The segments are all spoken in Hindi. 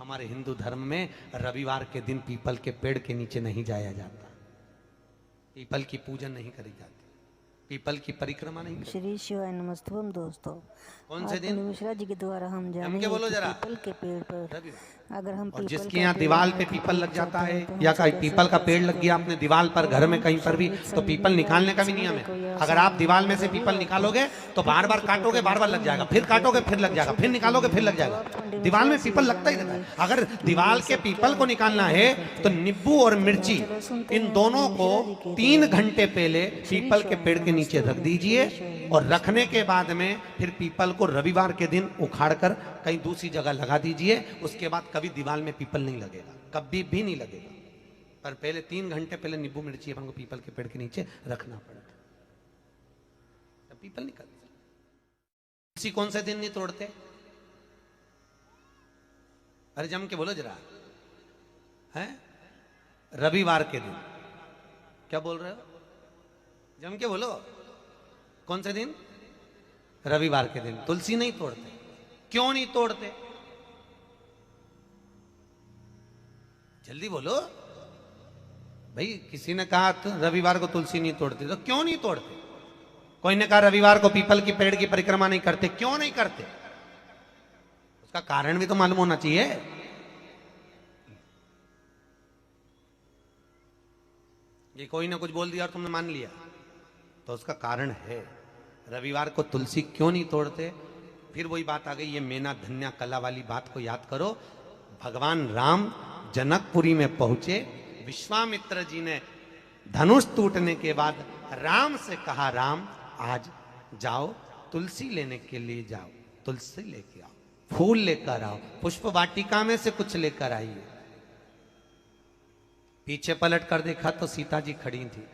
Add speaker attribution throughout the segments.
Speaker 1: हमारे हिंदू धर्म में रविवार के दिन पीपल के पेड़ के नीचे नहीं जाया जाता, पीपल की पूजन नहीं करी जाती, पीपल की परिक्रमा नहीं करती।
Speaker 2: श्री शिवाय नमस्तुभम दोस्तों।
Speaker 1: कौन से दिन?
Speaker 2: मिश्रा जी के द्वारा हम जानेंगे
Speaker 1: के बोलो जरा।
Speaker 2: पीपल के पेड़ पर अगर हम
Speaker 1: और जिसके यहाँ दीवार पे पीपल लग जाता है या कहीं पीपल का पेड़ लग गया अपने दीवार पर, घर में कहीं पर भी, तो पीपल निकालने का भी नियम है। अगर आप दीवार में से पीपल निकालोगे तो बार बार काटोगे, बार बार लग जाएगा, फिर काटोगे फिर लग जाएगा, फिर निकालोगे फिर लग जाएगा। दीवार में पीपल लगता ही रहता है। अगर दीवार के पीपल को निकालना है तो नींबू और मिर्ची इन दोनों को 3 घंटे पहले पीपल के पेड़ के नीचे रख दीजिए और रखने के बाद में फिर पीपल को रविवार के दिन उखाड़कर कहीं दूसरी जगह लगा दीजिए। उसके बाद कभी दीवार में पीपल नहीं लगेगा, कभी भी नहीं लगेगा। पर पहले 3 घंटे पहले नींबू मिर्ची अपन को पीपल के पेड़ के नीचे रखना पड़ेगा, तब पीपल निकलता। तुलसी कौन से दिन नहीं तोड़ते? अरे जम के बोलो जरा, है रविवार के दिन। क्या बोल रहे हो? जम के बोलो, कौन से दिन? रविवार के दिन तुलसी नहीं तोड़ते। क्यों नहीं तोड़ते? जल्दी बोलो भाई। किसी ने कहा तो रविवार को तुलसी नहीं तोड़ते, तो क्यों नहीं तोड़ते? कोई ने कहा रविवार को पीपल की पेड़ की परिक्रमा नहीं करते, क्यों नहीं करते? उसका कारण भी तो मालूम होना चाहिए। ये कोई ना कुछ बोल दिया और तुमने मान लिया, तो उसका कारण है। रविवार को तुलसी क्यों नहीं तोड़ते? फिर वही बात आ गई, ये मेना धन्या कला वाली बात को याद करो। भगवान राम जनकपुरी में पहुंचे, विश्वामित्र जी ने धनुष टूटने के बाद राम से कहा, राम आज जाओ तुलसी लेने के लिए जाओ, तुलसी लेके आओ, फूल लेकर आओ, पुष्प वाटिका में से कुछ लेकर आइए। पीछे पलट कर देखा तो सीता जी खड़ी थी,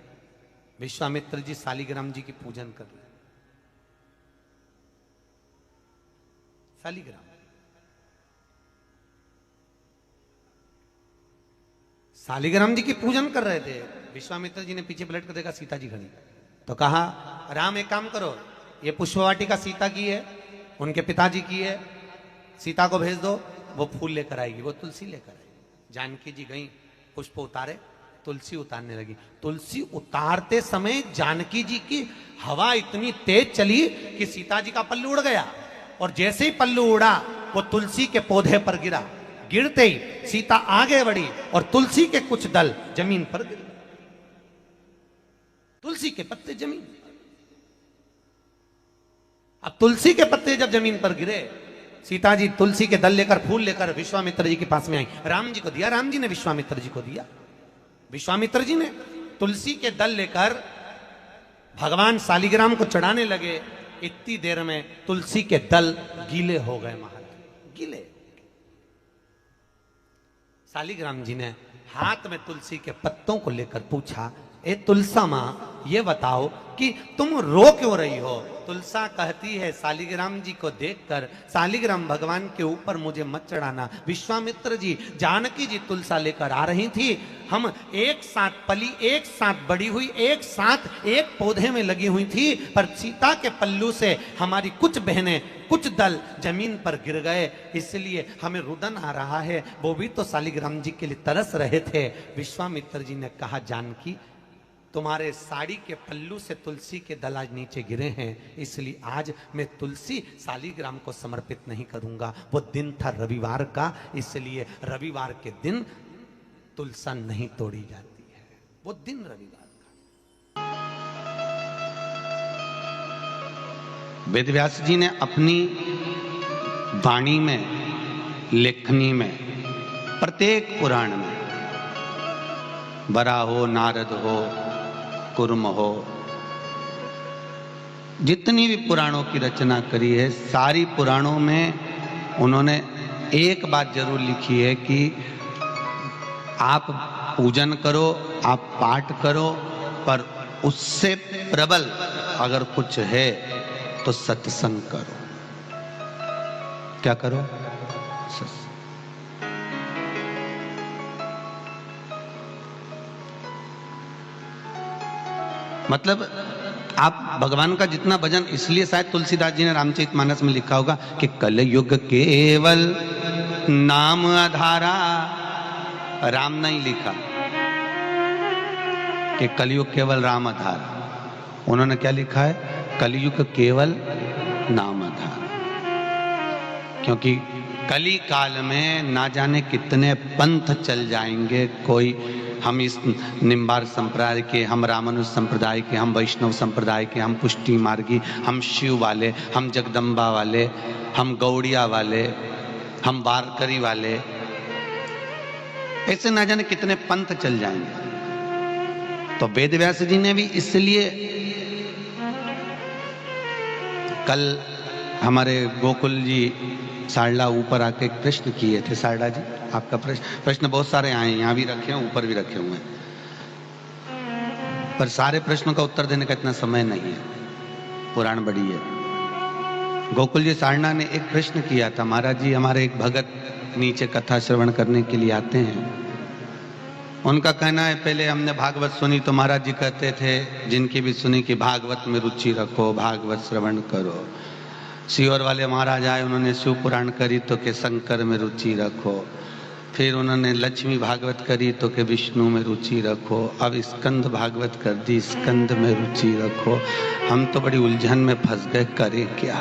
Speaker 1: विश्वामित्र जी शालिग्राम जी की पूजन कर रहे। शालिग्राम शालिग्राम जी की पूजन कर रहे थे। विश्वामित्र जी ने पीछे पलट कर देखा, सीता जी खड़ी, तो कहा राम एक काम करो, ये पुष्पवाटिका सीता की है, उनके पिताजी की है, सीता को भेज दो, वो फूल लेकर आएगी। वो तुलसी लेकर आएगी। जानकी जी गई, पुष्प उतारे, तुलसी उतारने लगी। तुलसी उतारते समय जानकी जी की हवा इतनी तेज चली कि सीता जी का पल्लू उड़ गया, और जैसे ही पल्लू उड़ा वो तुलसी के पौधे पर गिरा। गिरते ही सीता आगे बढ़ी और तुलसी के कुछ दल जमीन पर गिर, तुलसी के पत्ते जमीन पर। अब तुलसी के पत्ते जब जमीन पर गिरे, सीता जी तुलसी के दल लेकर, फूल लेकर विश्वामित्र जी के पास में आई, राम जी को दिया, राम जी ने विश्वामित्र जी को दिया। विश्वामित्र जी ने तुलसी के दल लेकर भगवान शालिग्राम को चढ़ाने लगे। इतनी देर में तुलसी के दल गीले हो गए, महाराज गीले। शालिग्राम जी ने हाथ में तुलसी के पत्तों को लेकर पूछा, ए तुलसा मां, ये बताओ कि तुम रो क्यों रही हो? तुलसा कहती है, शालिग्राम जी को देखकर, शालिग्राम भगवान के ऊपर मुझे मत चढ़ाना। विश्वामित्र जी, जानकी जी तुलसा लेकर आ रही थी, हम एक साथ पली, एक साथ बड़ी हुई, एक साथ एक पौधे में लगी हुई थी, पर सीता के पल्लू से हमारी कुछ बहनें, कुछ दल जमीन पर गिर गए, इसलिए हमें रुदन आ रहा है। वो भी तो शालिग्राम जी के लिए तरस रहे थे। विश्वामित्र जी ने कहा, जानकी, तुम्हारे साड़ी के पल्लू से तुलसी के दल आज नीचे गिरे हैं, इसलिए आज मैं तुलसी शालिग्राम को समर्पित नहीं करूंगा। वो दिन था रविवार का, इसलिए रविवार के दिन तुलसा नहीं तोड़ी जाती है। वो दिन रविवार का। वेदव्यास जी ने अपनी वाणी में, लेखनी में, प्रत्येक पुराण में, वराह हो, नारद हो, कुर्म हो, जितनी भी पुराणों की रचना करी है, सारी पुराणों में उन्होंने एक बात जरूर लिखी है कि आप पूजन करो, आप पाठ करो, पर उससे प्रबल अगर कुछ है तो सत्संग करो। क्या करो? सत्संग। मतलब आप भगवान का जितना भजन, इसलिए शायद तुलसीदास जी ने रामचरितमानस में लिखा होगा कि कलयुग केवल नाम आधारा, राम नहीं लिखा कि कलयुग केवल राम आधार, उन्होंने क्या लिखा है, कलयुग केवल नाम आधार। क्योंकि कली काल में ना जाने कितने पंथ चल जाएंगे, कोई हम इस निम्बार संप्रदाय के, हम रामानुज संप्रदाय के, हम वैष्णव संप्रदाय के, हम पुष्टि मार्गी, हम शिव वाले, हम जगदम्बा वाले, हम गौड़िया वाले, हम वारकरी वाले, ऐसे ना जाने कितने पंथ चल जाएंगे। तो वेद व्यास जी ने भी इसलिए कल हमारे गोकुल जी सारला ऊपर आके एक प्रश्न किए थे। सारला जी, आपका प्रश्न बहुत सारे आए, यहाँ भी रखे हैं, ऊपर भी रखे हुए हैं, पर सारे प्रश्नों का उत्तर देने का इतना समय नहीं है, पुराण बड़ी है। गोकुल जी सारला ने एक प्रश्न किया था, महाराज जी हमारे एक भगत नीचे कथा श्रवण करने के लिए आते हैं, उनका कहना है पहले हमने भागवत सुनी तो महाराज जी कहते थे जिनकी भी सुनी कि भागवत में रुचि रखो, भागवत श्रवण करो। सीहोर वाले महाराज आए, उन्होंने शिव पुराण करी तो के शंकर में रुचि रखो, फिर उन्होंने लक्ष्मी भागवत करी तो के विष्णु में रुचि रखो, अब स्कंद भागवत कर दी, स्कंद में रुचि रखो। हम तो बड़ी उलझन में फंस गए, करे क्या।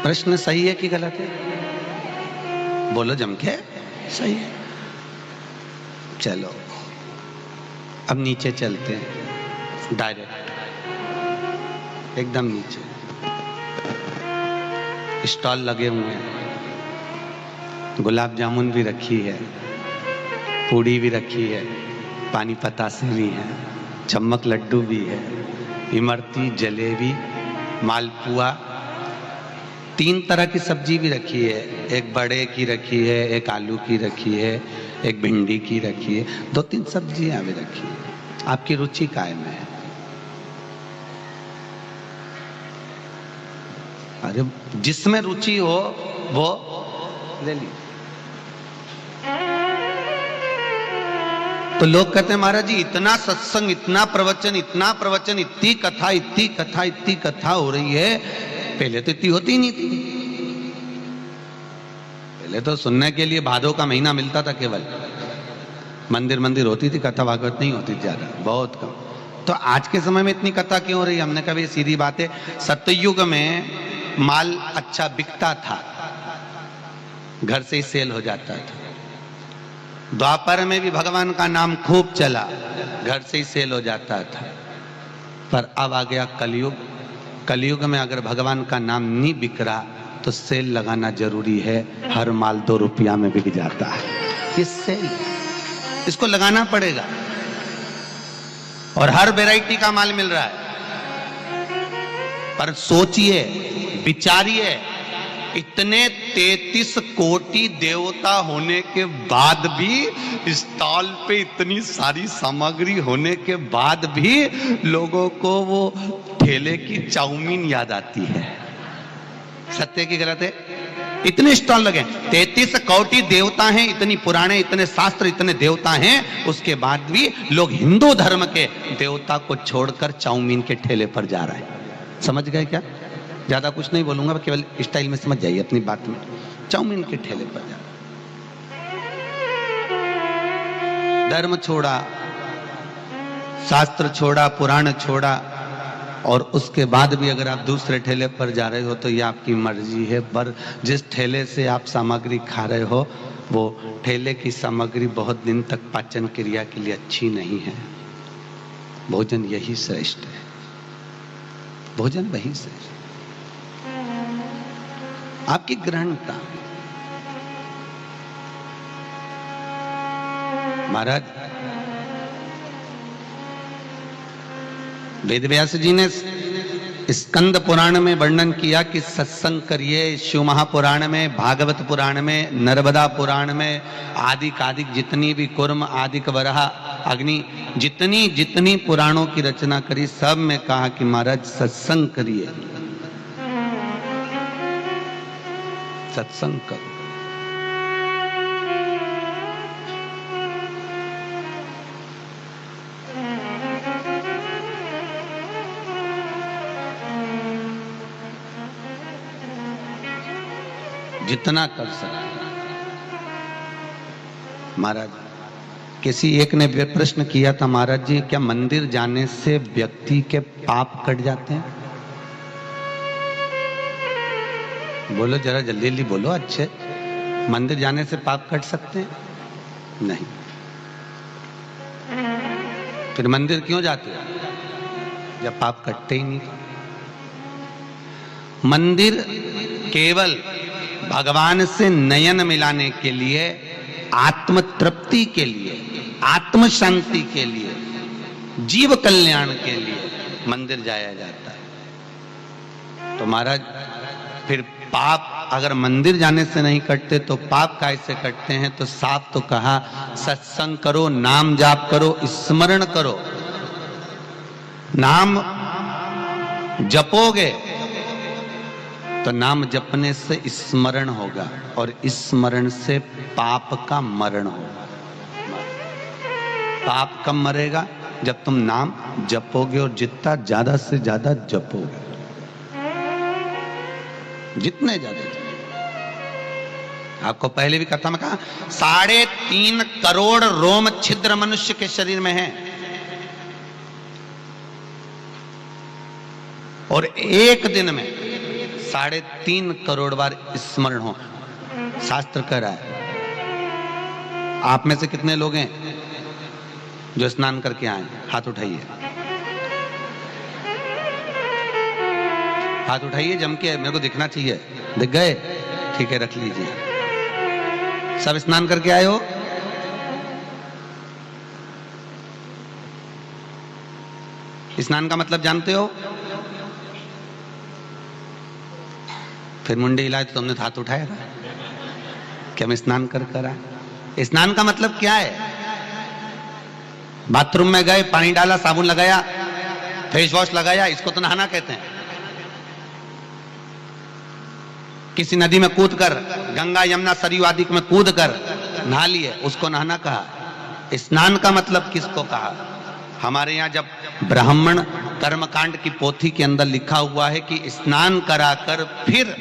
Speaker 1: प्रश्न सही है कि गलत है? बोलो जम के, सही है। चलो अब नीचे चलते हैं, डायरेक्ट एकदम नीचे स्टॉल लगे हुए हैं, गुलाब जामुन भी रखी है, पूड़ी भी रखी है, पानी पतासे भी है, चम्मक लड्डू भी है, इमरती, जलेबी, मालपुआ, 3 तरह की सब्जी भी रखी है, एक बड़े की रखी है, एक आलू की रखी है, एक भिंडी की रखी है, 2-3 सब्जियां भी रखी है। आपकी रुचि काय में है? अरे जिसमें रुचि हो वो ले ली। तो लोग कहते हैं महाराज जी इतना सत्संग, इतना प्रवचन, इतना प्रवचन, इतनी कथा, इतनी कथा, इतनी कथा हो रही है, पहले तो इतनी होती नहीं थी। पहले तो सुनने के लिए भादों का महीना मिलता था केवल, मंदिर होती थी, कथा भागवत नहीं होती ज्यादा, बहुत कम। तो आज के समय में इतनी कथा क्यों हो रही है? हमने कहा सीधी बात है, सतयुग में माल अच्छा बिकता था, घर से ही सेल हो जाता था। द्वापर में भी भगवान का नाम खूब चला, घर से ही सेल हो जाता था। पर अब आ गया कलयुग, कलयुग में अगर भगवान का नाम नहीं बिक रहा तो सेल लगाना जरूरी है। हर माल 2 रुपया में बिक जाता है, ये सेल, इसको लगाना पड़ेगा। और हर वैरायटी का माल मिल रहा है। पर सोचिए, विचारिए, इतने 33 कोटि देवता होने के बाद भी, स्टॉल पे इतनी सारी सामग्री होने के बाद भी लोगों को वो ठेले की चाउमीन याद आती है। सत्य की गलत है? इतने स्टॉल लगे, 33 कोटि देवता हैं, इतनी पुराने, इतने शास्त्र, इतने देवता हैं, उसके बाद भी लोग हिंदू धर्म के देवता को छोड़कर चाउमीन के ठेले पर जा रहे हैं। समझ गए क्या? ज्यादा कुछ नहीं बोलूंगा, केवल स्टाइल में समझ जाइए अपनी बात में। चाउमीन के ठेले पर जा, धर्म छोड़ा, शास्त्र छोड़ा, पुराण छोड़ा, और उसके बाद भी अगर आप दूसरे ठेले पर जा रहे हो तो ये आपकी मर्जी है। पर जिस ठेले से आप सामग्री खा रहे हो वो ठेले की सामग्री बहुत दिन तक पाचन क्रिया के लिए अच्छी नहीं है। भोजन यही श्रेष्ठ है, भोजन वही श्रेष्ठ। आपकी ग्रहणता, महाराज वेदव्यास जी ने स्कंद पुराण में वर्णन किया कि सत्संग करिए। शिव महापुराण में, भागवत पुराण में, नर्मदा पुराण में, आदिक आदिक जितनी भी कुर्म, आदिक वराह, अग्नि, जितनी जितनी पुराणों की रचना करी, सब में कहा कि महाराज सत्संग करिए, सत्संग करो। जितना कर सकते। महाराज, किसी एक ने प्रश्न किया था, महाराज जी क्या मंदिर जाने से व्यक्ति के पाप कट जाते हैं? बोलो जरा जल्दी जल्दी बोलो, अच्छे। मंदिर जाने से पाप कट सकते हैं? नहीं। फिर मंदिर क्यों जाते हो जब पाप कटते ही नहीं? मंदिर केवल भगवान से नयन मिलाने के लिए, आत्म तृप्ति के लिए, आत्म शांति के लिए, जीव कल्याण के लिए मंदिर जाया जाता है। तो महाराज फिर पाप अगर मंदिर जाने से नहीं कटते तो पाप कैसे कटते हैं? तो साफ तो कहा, सत्संग करो, नाम जाप करो, स्मरण करो। नाम जपोगे तो नाम जपने से स्मरण होगा, और स्मरण से पाप का मरण होगा। पाप कब मरेगा? जब तुम नाम जपोगे, और जितना ज्यादा से ज्यादा जपोगे, जितने ज्यादा। आपको पहले भी कथा में कहा, 3.5 करोड़ रोम छिद्र मनुष्य के शरीर में है, और एक दिन में 3.5 करोड़ बार स्मरण हो। शास्त्र कह रहा है। आप में से कितने लोग हैं जो स्नान करके आए? हाथ उठाइए, हाथ उठाइए जम के, मेरे को दिखना चाहिए। दिख गए? ठीक है, रख लीजिए। सब स्नान करके आए हो? स्नान का मतलब जानते हो? फिर मुंडी हिलाए तो तुमने हाथ उठाया कि हम स्नान कर आए। स्नान का मतलब क्या है? बाथरूम में गए, पानी डाला, साबुन लगाया, फेस वॉश लगाया, इसको तो नहाना कहते हैं। किसी नदी में कूद कर, गंगा यमुना सरयू आदि में कूद कर नहा लिए, उसको नहाना कहा। स्नान का मतलब किसको कहा? हमारे यहाँ जब ब्राह्मण कर्मकांड की पोथी के अंदर लिखा हुआ है कि स्नान कराकर फिर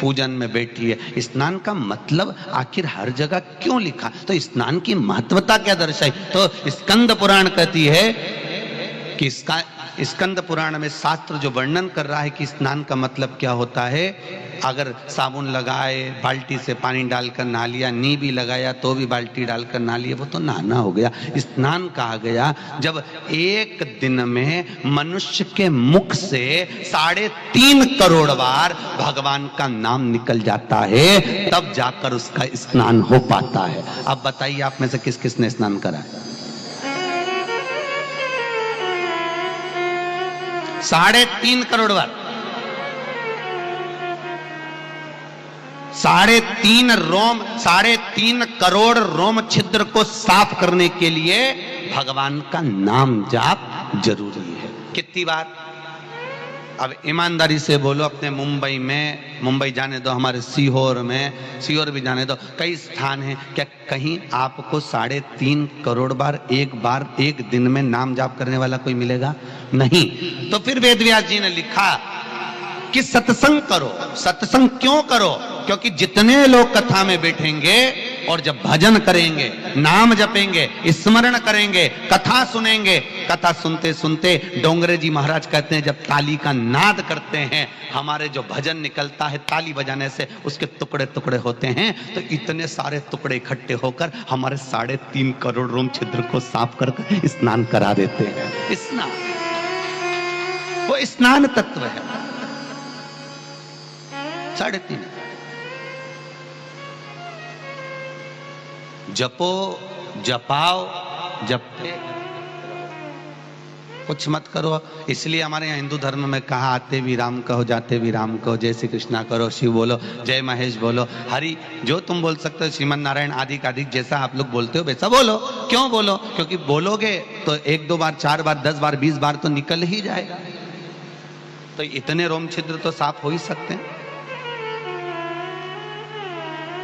Speaker 1: पूजन में बैठिए। स्नान का मतलब आखिर हर जगह क्यों लिखा? तो स्नान की महत्वता क्या दर्शाई? तो स्कंद पुराण कहती है कि स्कंद पुराण में शास्त्र जो वर्णन कर रहा है कि स्नान का मतलब क्या होता है। अगर साबुन लगाए, बाल्टी से पानी डालकर नहा लिया, नी भी लगाया तो भी बाल्टी डालकर नहा लिया, वो तो नहाना हो गया। स्नान कहा गया जब एक दिन में मनुष्य के मुख से 3.5 करोड़ बार भगवान का नाम निकल जाता है, तब जाकर उसका स्नान हो पाता है। अब बताइए आप में से किस किस ने स्नान करा है? 3.5 करोड़ बार। 3.5 करोड़ रोम छिद्र को साफ करने के लिए भगवान का नाम जाप जरूरी है। कितनी बार? अब ईमानदारी से बोलो, अपने मुंबई में, मुंबई जाने दो, हमारे सीहोर में, सीहोर भी जाने दो, कई स्थान हैं, क्या कहीं आपको 3.5 करोड़ बार एक दिन में नाम जाप करने वाला कोई मिलेगा? नहीं। तो फिर वेद व्यास जी ने लिखा कि सत्संग करो। सत्संग क्यों करो? क्योंकि जितने लोग कथा में बैठेंगे और जब भजन करेंगे, नाम जपेंगे, स्मरण करेंगे, कथा सुनेंगे, कथा सुनते सुनते डोंगरे जी महाराज कहते हैं जब ताली का नाद करते हैं, हमारे जो भजन निकलता है ताली बजाने से, उसके टुकड़े टुकड़े होते हैं, तो इतने सारे टुकड़े इकट्ठे होकर हमारे 3.5 करोड़ रोम छिद्र को साफ कर स्नान करा देते हैं। स्नान, वो स्नान तत्व है। 3.5 जपो, जपाओ, जपते कुछ मत करो। इसलिए हमारे यहाँ हिंदू धर्म में कहा, आते भी राम कहो, जाते भी राम कहो, जय श्री कृष्णा करो, शिव बोलो, जय महेश बोलो, हरि जो तुम बोल सकते हो, श्रीमन नारायण आदि का अधिक जैसा आप लोग बोलते हो वैसा बोलो। क्यों बोलो? क्योंकि बोलोगे तो 1-2 बार, 4 बार, 10 बार, 20 बार तो निकल ही जाएगा। तो इतने रोम छिद्र तो साफ हो ही सकते हैं।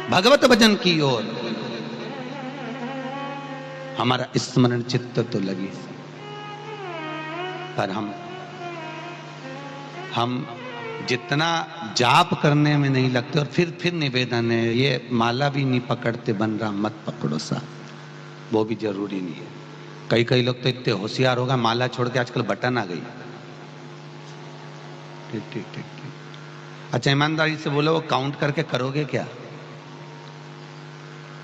Speaker 1: भगवत भजन की ओर हमारा स्मरण चित्त तो लगी, पर हम जितना जाप करने में नहीं लगते और फिर निवेदन है, ये माला भी नहीं पकड़ते बन रहा, मत पकड़ो साहब, वो भी जरूरी नहीं है। कई लोग तो इतने होशियार होगा, माला छोड़ के आजकल बटन आ गई। ठीक। अच्छा ईमानदारी से बोलो, वो काउंट करके करोगे क्या?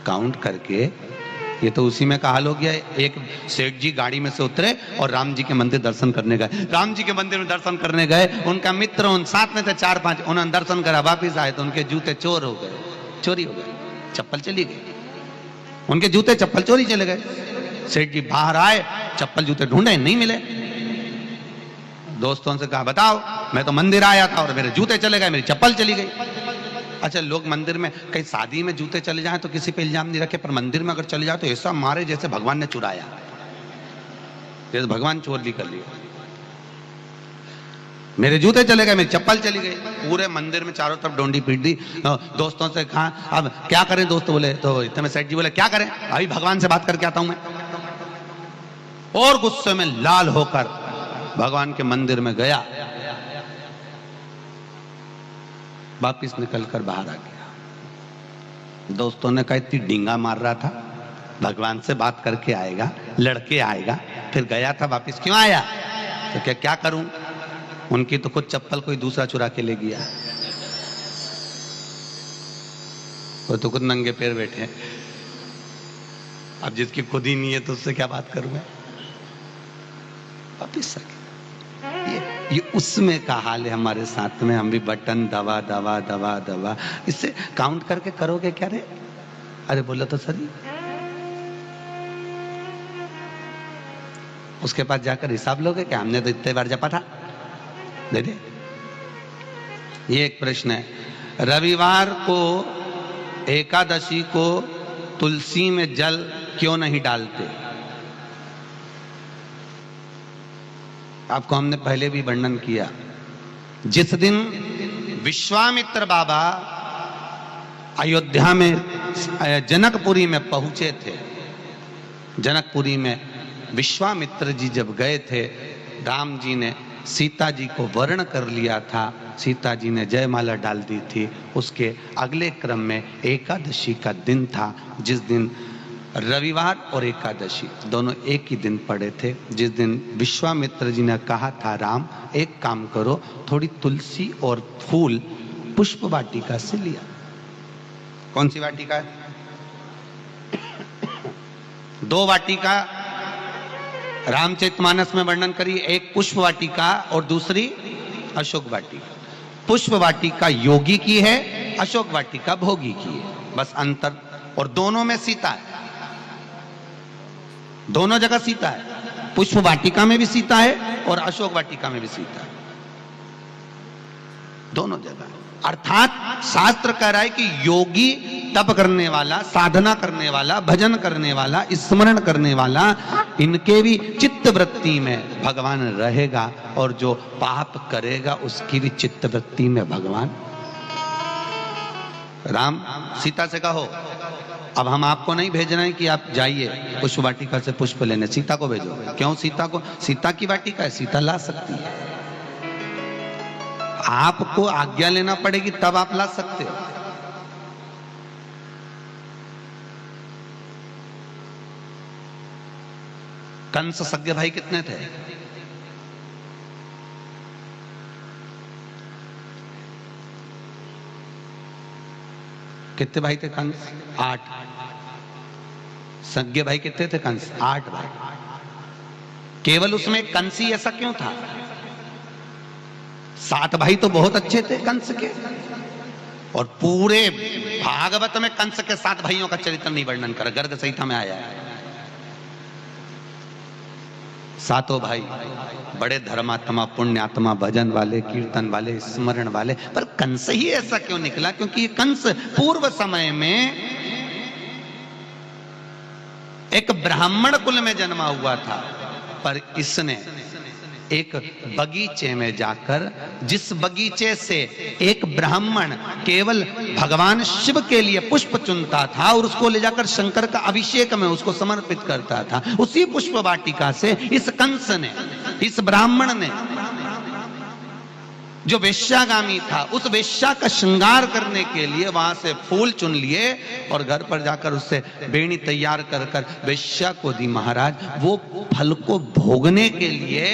Speaker 1: काउंट करके, ये तो उसी में का हाल हो गया। एक सेठ जी गाड़ी में से उतरे और राम जी के मंदिर दर्शन करने गए। राम जी के मंदिर में दर्शन करने गए, उनका मित्र उन साथ में थे 4-5, उन्होंने दर्शन करा, वापिस आए तो उनके जूते चोर हो गए, चोरी हो गए, चप्पल चली गई, उनके जूते चप्पल चोरी चले गए। सेठ जी बाहर आए, चप्पल जूते ढूंढे, नहीं मिले। दोस्तों से कहा बताओ, मैं तो मंदिर आया था और मेरे जूते चले गए, मेरी चप्पल चली गई। अच्छा लोग मंदिर में, कहीं शादी में जूते चले जाएं तो किसी पे इल्जाम नहीं रखे, पर मंदिर में अगर चले जाए तो ऐसा मारे जैसे भगवान ने चुराया, जैसे भगवान चोर भी कर लिया। मेरे जूते चले गए, मेरी चप्पल चली गई। पूरे मंदिर में चारों तरफ डोंडी पीट दी। दोस्तों से कहा अब क्या करें, दोस्त बोले, तो इतने में सेठ जी बोले क्या करें, अभी भगवान से बात करके आता हूं मैं। और गुस्से में लाल होकर भगवान के मंदिर में गया, वापिस निकलकर बाहर आ गया। दोस्तों ने कहा इतनी डींगा मार रहा था, भगवान से बात करके आएगा, लड़के आएगा, फिर गया था वापिस क्यों आया? तो क्या करूं, उनकी तो खुद चप्पल कोई दूसरा चुरा के ले गया, वो तो खुद नंगे पैर बैठे हैं। अब जिसकी खुद ही नहीं है तो उससे क्या बात करूं मैं? वापिस आ गया। ये उसमें का हाल है हमारे साथ में, हम भी बटन दबा दबा दबा दबा। इससे काउंट करके करोगे क्या रे? अरे बोलो तो सही। उसके पास जाकर हिसाब लोगे क्या, हमने तो इतने बार जपा था, दे दे। ये एक प्रश्न है। रविवार को एकादशी को तुलसी में जल क्यों नहीं डालते? आपको हमने पहले भी वर्णन किया। जिस दिन विश्वामित्र बाबा अयोध्या में जनकपुरी में पहुंचे थे, जनकपुरी में विश्वामित्र जी जब गए थे, राम जी ने सीता जी को वर्ण कर लिया था, सीता जी ने जयमाला डाल दी थी। उसके अगले क्रम में एकादशी का दिन था, जिस दिन रविवार और एकादशी दोनों एक ही दिन पड़े थे, जिस दिन विश्वामित्र जी ने कहा था राम एक काम करो, थोड़ी तुलसी और फूल पुष्प वाटिका से लिया। कौन सी वाटिका है? 2 वाटिका रामचरितमानस में वर्णन करी, एक पुष्प वाटिका और दूसरी अशोक वाटिका। पुष्प वाटिका योगी की है, अशोक वाटिका भोगी की है, बस अंतर। और दोनों में सीता है, दोनों जगह सीता है। पुष्प वाटिका में भी सीता है और अशोक वाटिका में भी सीता है, दोनों जगह। अर्थात शास्त्र कह रहा है कि योगी तप करने वाला, साधना करने वाला, भजन करने वाला, स्मरण करने वाला, इनके भी चित्त वृत्ति में भगवान रहेगा, और जो पाप करेगा उसकी भी चित्त वृत्ति में भगवान। राम सीता से कहो, अब हम आपको नहीं भेज रहे हैं कि आप जाइए पुष्प वाटिका से पुष्प लेने, सीता को भेजो। क्यों सीता को? सीता की वाटिका है, सीता ला सकती है। आपको आज्ञा लेना पड़ेगी तब आप ला सकते हो। कंस सज्ञ भाई कितने थे? कितने भाई थे कंस? 8। सज्ञ भाई कितने थे कंस? 8 भाई। केवल उसमें कंसी ऐसा क्यों था? 7 भाई तो बहुत अच्छे थे कंस के, और पूरे भागवत में कंस के 7 भाइयों का चरित्र नहीं वर्णन कर, गर्ग संहिता में आया है। 7 भाई बड़े धर्मात्मा, पुण्यात्मा, भजन वाले, कीर्तन वाले, स्मरण वाले, पर कंस ही ऐसा क्यों निकला? क्योंकि कंस पूर्व समय में एक ब्राह्मण कुल में जन्मा हुआ था, पर इसने एक बगीचे में जाकर, जिस बगीचे से एक ब्राह्मण केवल भगवान शिव के लिए पुष्प चुनता था और उसको ले जाकर शंकर का अभिषेक में उसको समर्पित करता था, उसी पुष्प वाटिका से इस कंस ने, इस ब्राह्मण ने जो वेश्यागामी था, उस वेश्या का श्रृंगार करने के लिए वहां से फूल चुन लिए और घर पर जाकर उससे बेणी तैयार कर कर वेश्या को दी। महाराज, वो फल को भोगने के लिए,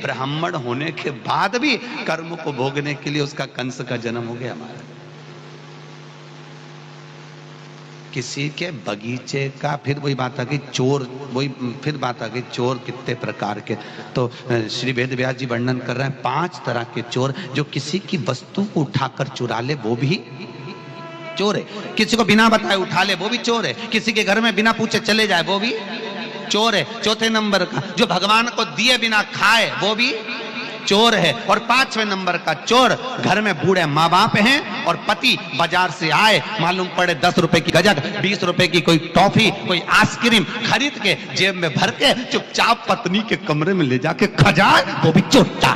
Speaker 1: ब्राह्मण होने के बाद भी कर्म को भोगने के लिए उसका कंस का जन्म हो गया। महाराज, किसी के बगीचे का, फिर वही बात आ गई चोर, वही फिर बात आ गई चोर कितने प्रकार के। तो श्री वेद व्यास जी वर्णन कर रहे हैं 5 तरह के चोर। जो किसी की वस्तु को उठाकर चुरा ले वो भी चोर है, किसी को बिना बताए उठा ले वो भी चोर है, किसी के घर में बिना पूछे चले जाए वो भी चोर है। चौथे नंबर का जो भगवान को दिए बिना खाए वो भी चोर है। और 5वें नंबर का चोर, घर में बूढ़े माँ बाप हैं और पति बाजार से आए, मालूम पड़े 10 रुपए की गजक, 20 रुपए की कोई टॉफी, कोई आइसक्रीम खरीद के जेब में भर के चुपचाप पत्नी के कमरे में ले जाके खा जाए, वो भी चोरता,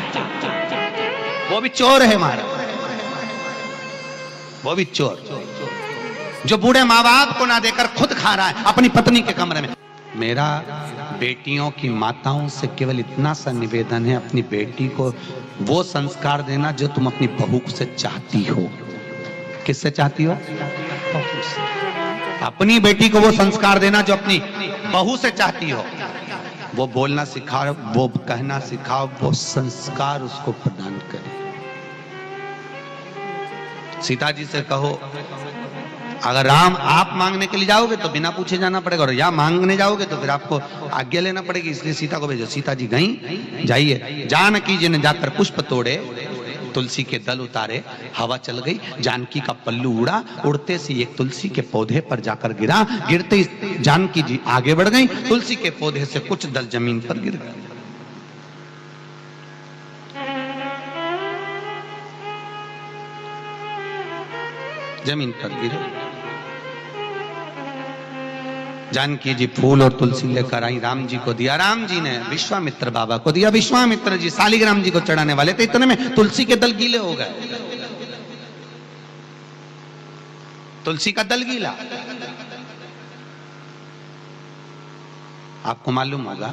Speaker 1: वो भी चोर है महाराज, वो भी चोर। जो बूढ़े माँ बाप को ना देकर खुद खा रहा है अपनी पत्नी के कमरे में। मेरा बेटियों की माताओं से केवल इतना सा निवेदन है, अपनी बेटी को वो संस्कार देना जो तुम अपनी बहू से चाहती हो। किससे चाहती हो? बहू से। अपनी बेटी को वो संस्कार देना जो अपनी बहू से चाहती हो। वो बोलना सिखाओ, वो कहना सिखाओ, वो संस्कार उसको प्रदान करे। सीता जी से कहो, अगर राम आप मांगने के लिए जाओगे तो बिना पूछे जाना पड़ेगा, और या मांगने जाओगे तो फिर आपको आज्ञा लेना पड़ेगी, इसलिए सीता को भेजो। सीता जी गई, जाइए। जानकी जी ने जाकर पुष्प तोड़े, तुलसी के दल उतारे, हवा चल गई, जानकी का पल्लू उड़ा, उड़ते से एक तुलसी के पौधे पर जाकर गिरा, गिरते जानकी जी आगे बढ़ गई, तुलसी के पौधे से कुछ दल जमीन पर गिर गए। जमीन पर गिरे। जानकी जी फूल और तुलसी लेकर आई, राम जी को दिया, राम जी ने विश्वामित्र बाबा को दिया, विश्वामित्र जी शालिग्राम जी को चढ़ाने वाले थे, इतने में तुलसी के दल गीले हो गए। तुलसी का दल गीला। आपको मालूम होगा,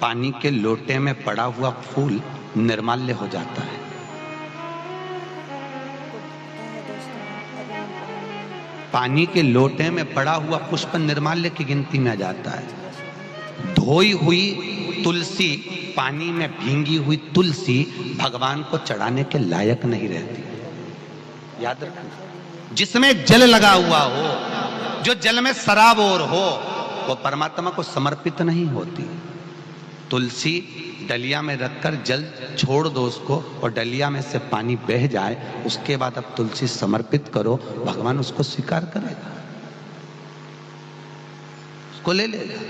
Speaker 1: पानी के लोटे में पड़ा हुआ फूल निर्माल्य हो जाता है। पानी के लोटे में पड़ा हुआ पुष्प निर्माल्य की गिनती में आ जाता है। धोई हुई तुलसी, पानी में भींगी हुई तुलसी भगवान को चढ़ाने के लायक नहीं रहती। याद रखना, जिसमें जल लगा हुआ हो, जो जल में सराबोर हो, वो परमात्मा को समर्पित नहीं होती। तुलसी डलिया में रखकर जल छोड़ दो उसको, और डलिया में से पानी बह जाए, उसके बाद अब तुलसी समर्पित करो, भगवान उसको स्वीकार करेगा, उसको ले लेगा।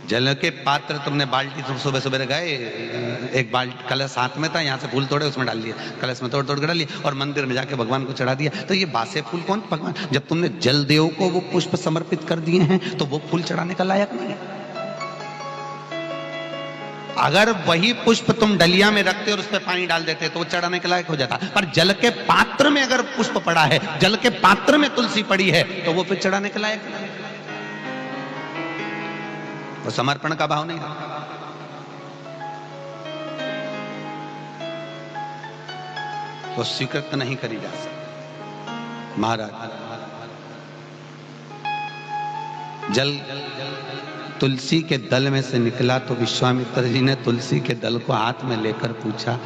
Speaker 1: जल के पात्र तुमने बाल्टी, तुम सुबह सुबह गए, एक बाल्टी कलश हाथ में था, यहाँ से फूल तोड़े उसमें डाल लिया, कलश में तोड़ तोड़ के डाल लिया और मंदिर में जाके भगवान को चढ़ा दिया। तो ये बासे फूल कौन? भगवान। जब तुमने जल देव को वो पुष्प समर्पित कर दिए हैं तो वो फूल चढ़ाने का लायक नहीं है। अगर वही पुष्प तुम डलिया में रखते और उस पर पानी डाल देते तो वो चढ़ाने के लायक हो जाता। पर जल के पात्र में अगर पुष्प पड़ा है, जल के पात्र में तुलसी पड़ी है, तो वो फिर चढ़ाने के लायक नहीं। वो समर्पण का भाव नहीं रखता। वो स्वीकृत नहीं करी जा सकती। महाराज, जल तुलसी के दल में से निकला तो विश्वामित्र जी ने तुलसी के दल को हाथ में लेकर पूछा,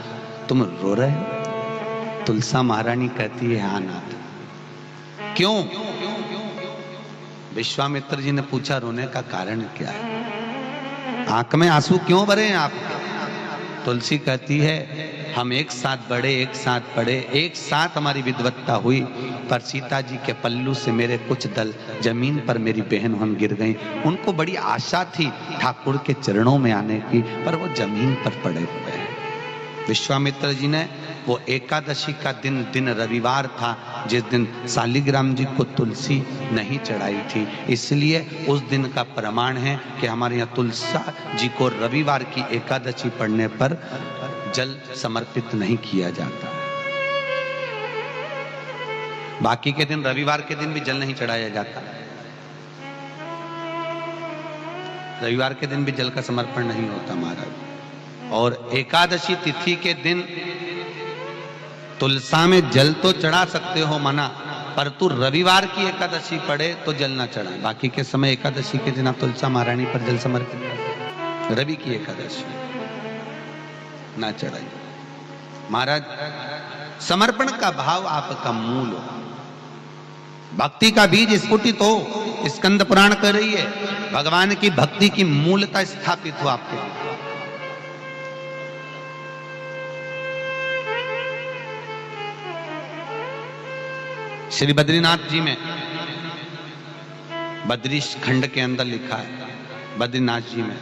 Speaker 1: तुम रो रहे हो? तुलसा महारानी कहती है, हाँ नाथ। क्यों? विश्वामित्र जी ने पूछा, रोने का कारण क्या है? आंख में आंसू क्यों भरे हैं आपके? तुलसी कहती है, हम एक साथ बढ़े, एक साथ पढ़े, एक साथ हमारी विद्वत्ता हुई, पर सीता जी के पल्लू से मेरे कुछ दल जमीन पर मेरी बहन हम गिर गई। उनको बड़ी आशा थी ठाकुर के चरणों में आने की, पर वो जमीन पर पड़े हुए हैं। विश्वामित्र जी ने वो एकादशी का दिन रविवार था, जिस दिन शालिग्राम जी को तुलसी नहीं चढ़ाई थी, इसलिए उस दिन का प्रमाण है कि हमारे यहाँ तुलसा जी को रविवार की एकादशी पढ़ने पर जल समर्पित नहीं किया जाता। बाकी के दिन, रविवार के दिन भी जल नहीं चढ़ाया जाता। रविवार के दिन भी जल का समर्पण नहीं होता महाराज। और एकादशी तिथि के दिन तुलसा में जल तो चढ़ा सकते हो मना, पर तू रविवार की एकादशी पड़े तो जल ना चढ़ाए। बाकी के समय एकादशी के दिन आप तुलसा महारानी पर जल समर्पित कर, रवि की एकादशी ना चढ़ाइए। महाराज, समर्पण का भाव आपका मूल हो, भक्ति का बीज स्फुटित हो। स्कंद पुराण कर रही है, भगवान की भक्ति की मूलता स्थापित हो आपके। श्री बद्रीनाथ जी में बद्रीश खंड के अंदर लिखा है, बद्रीनाथ जी में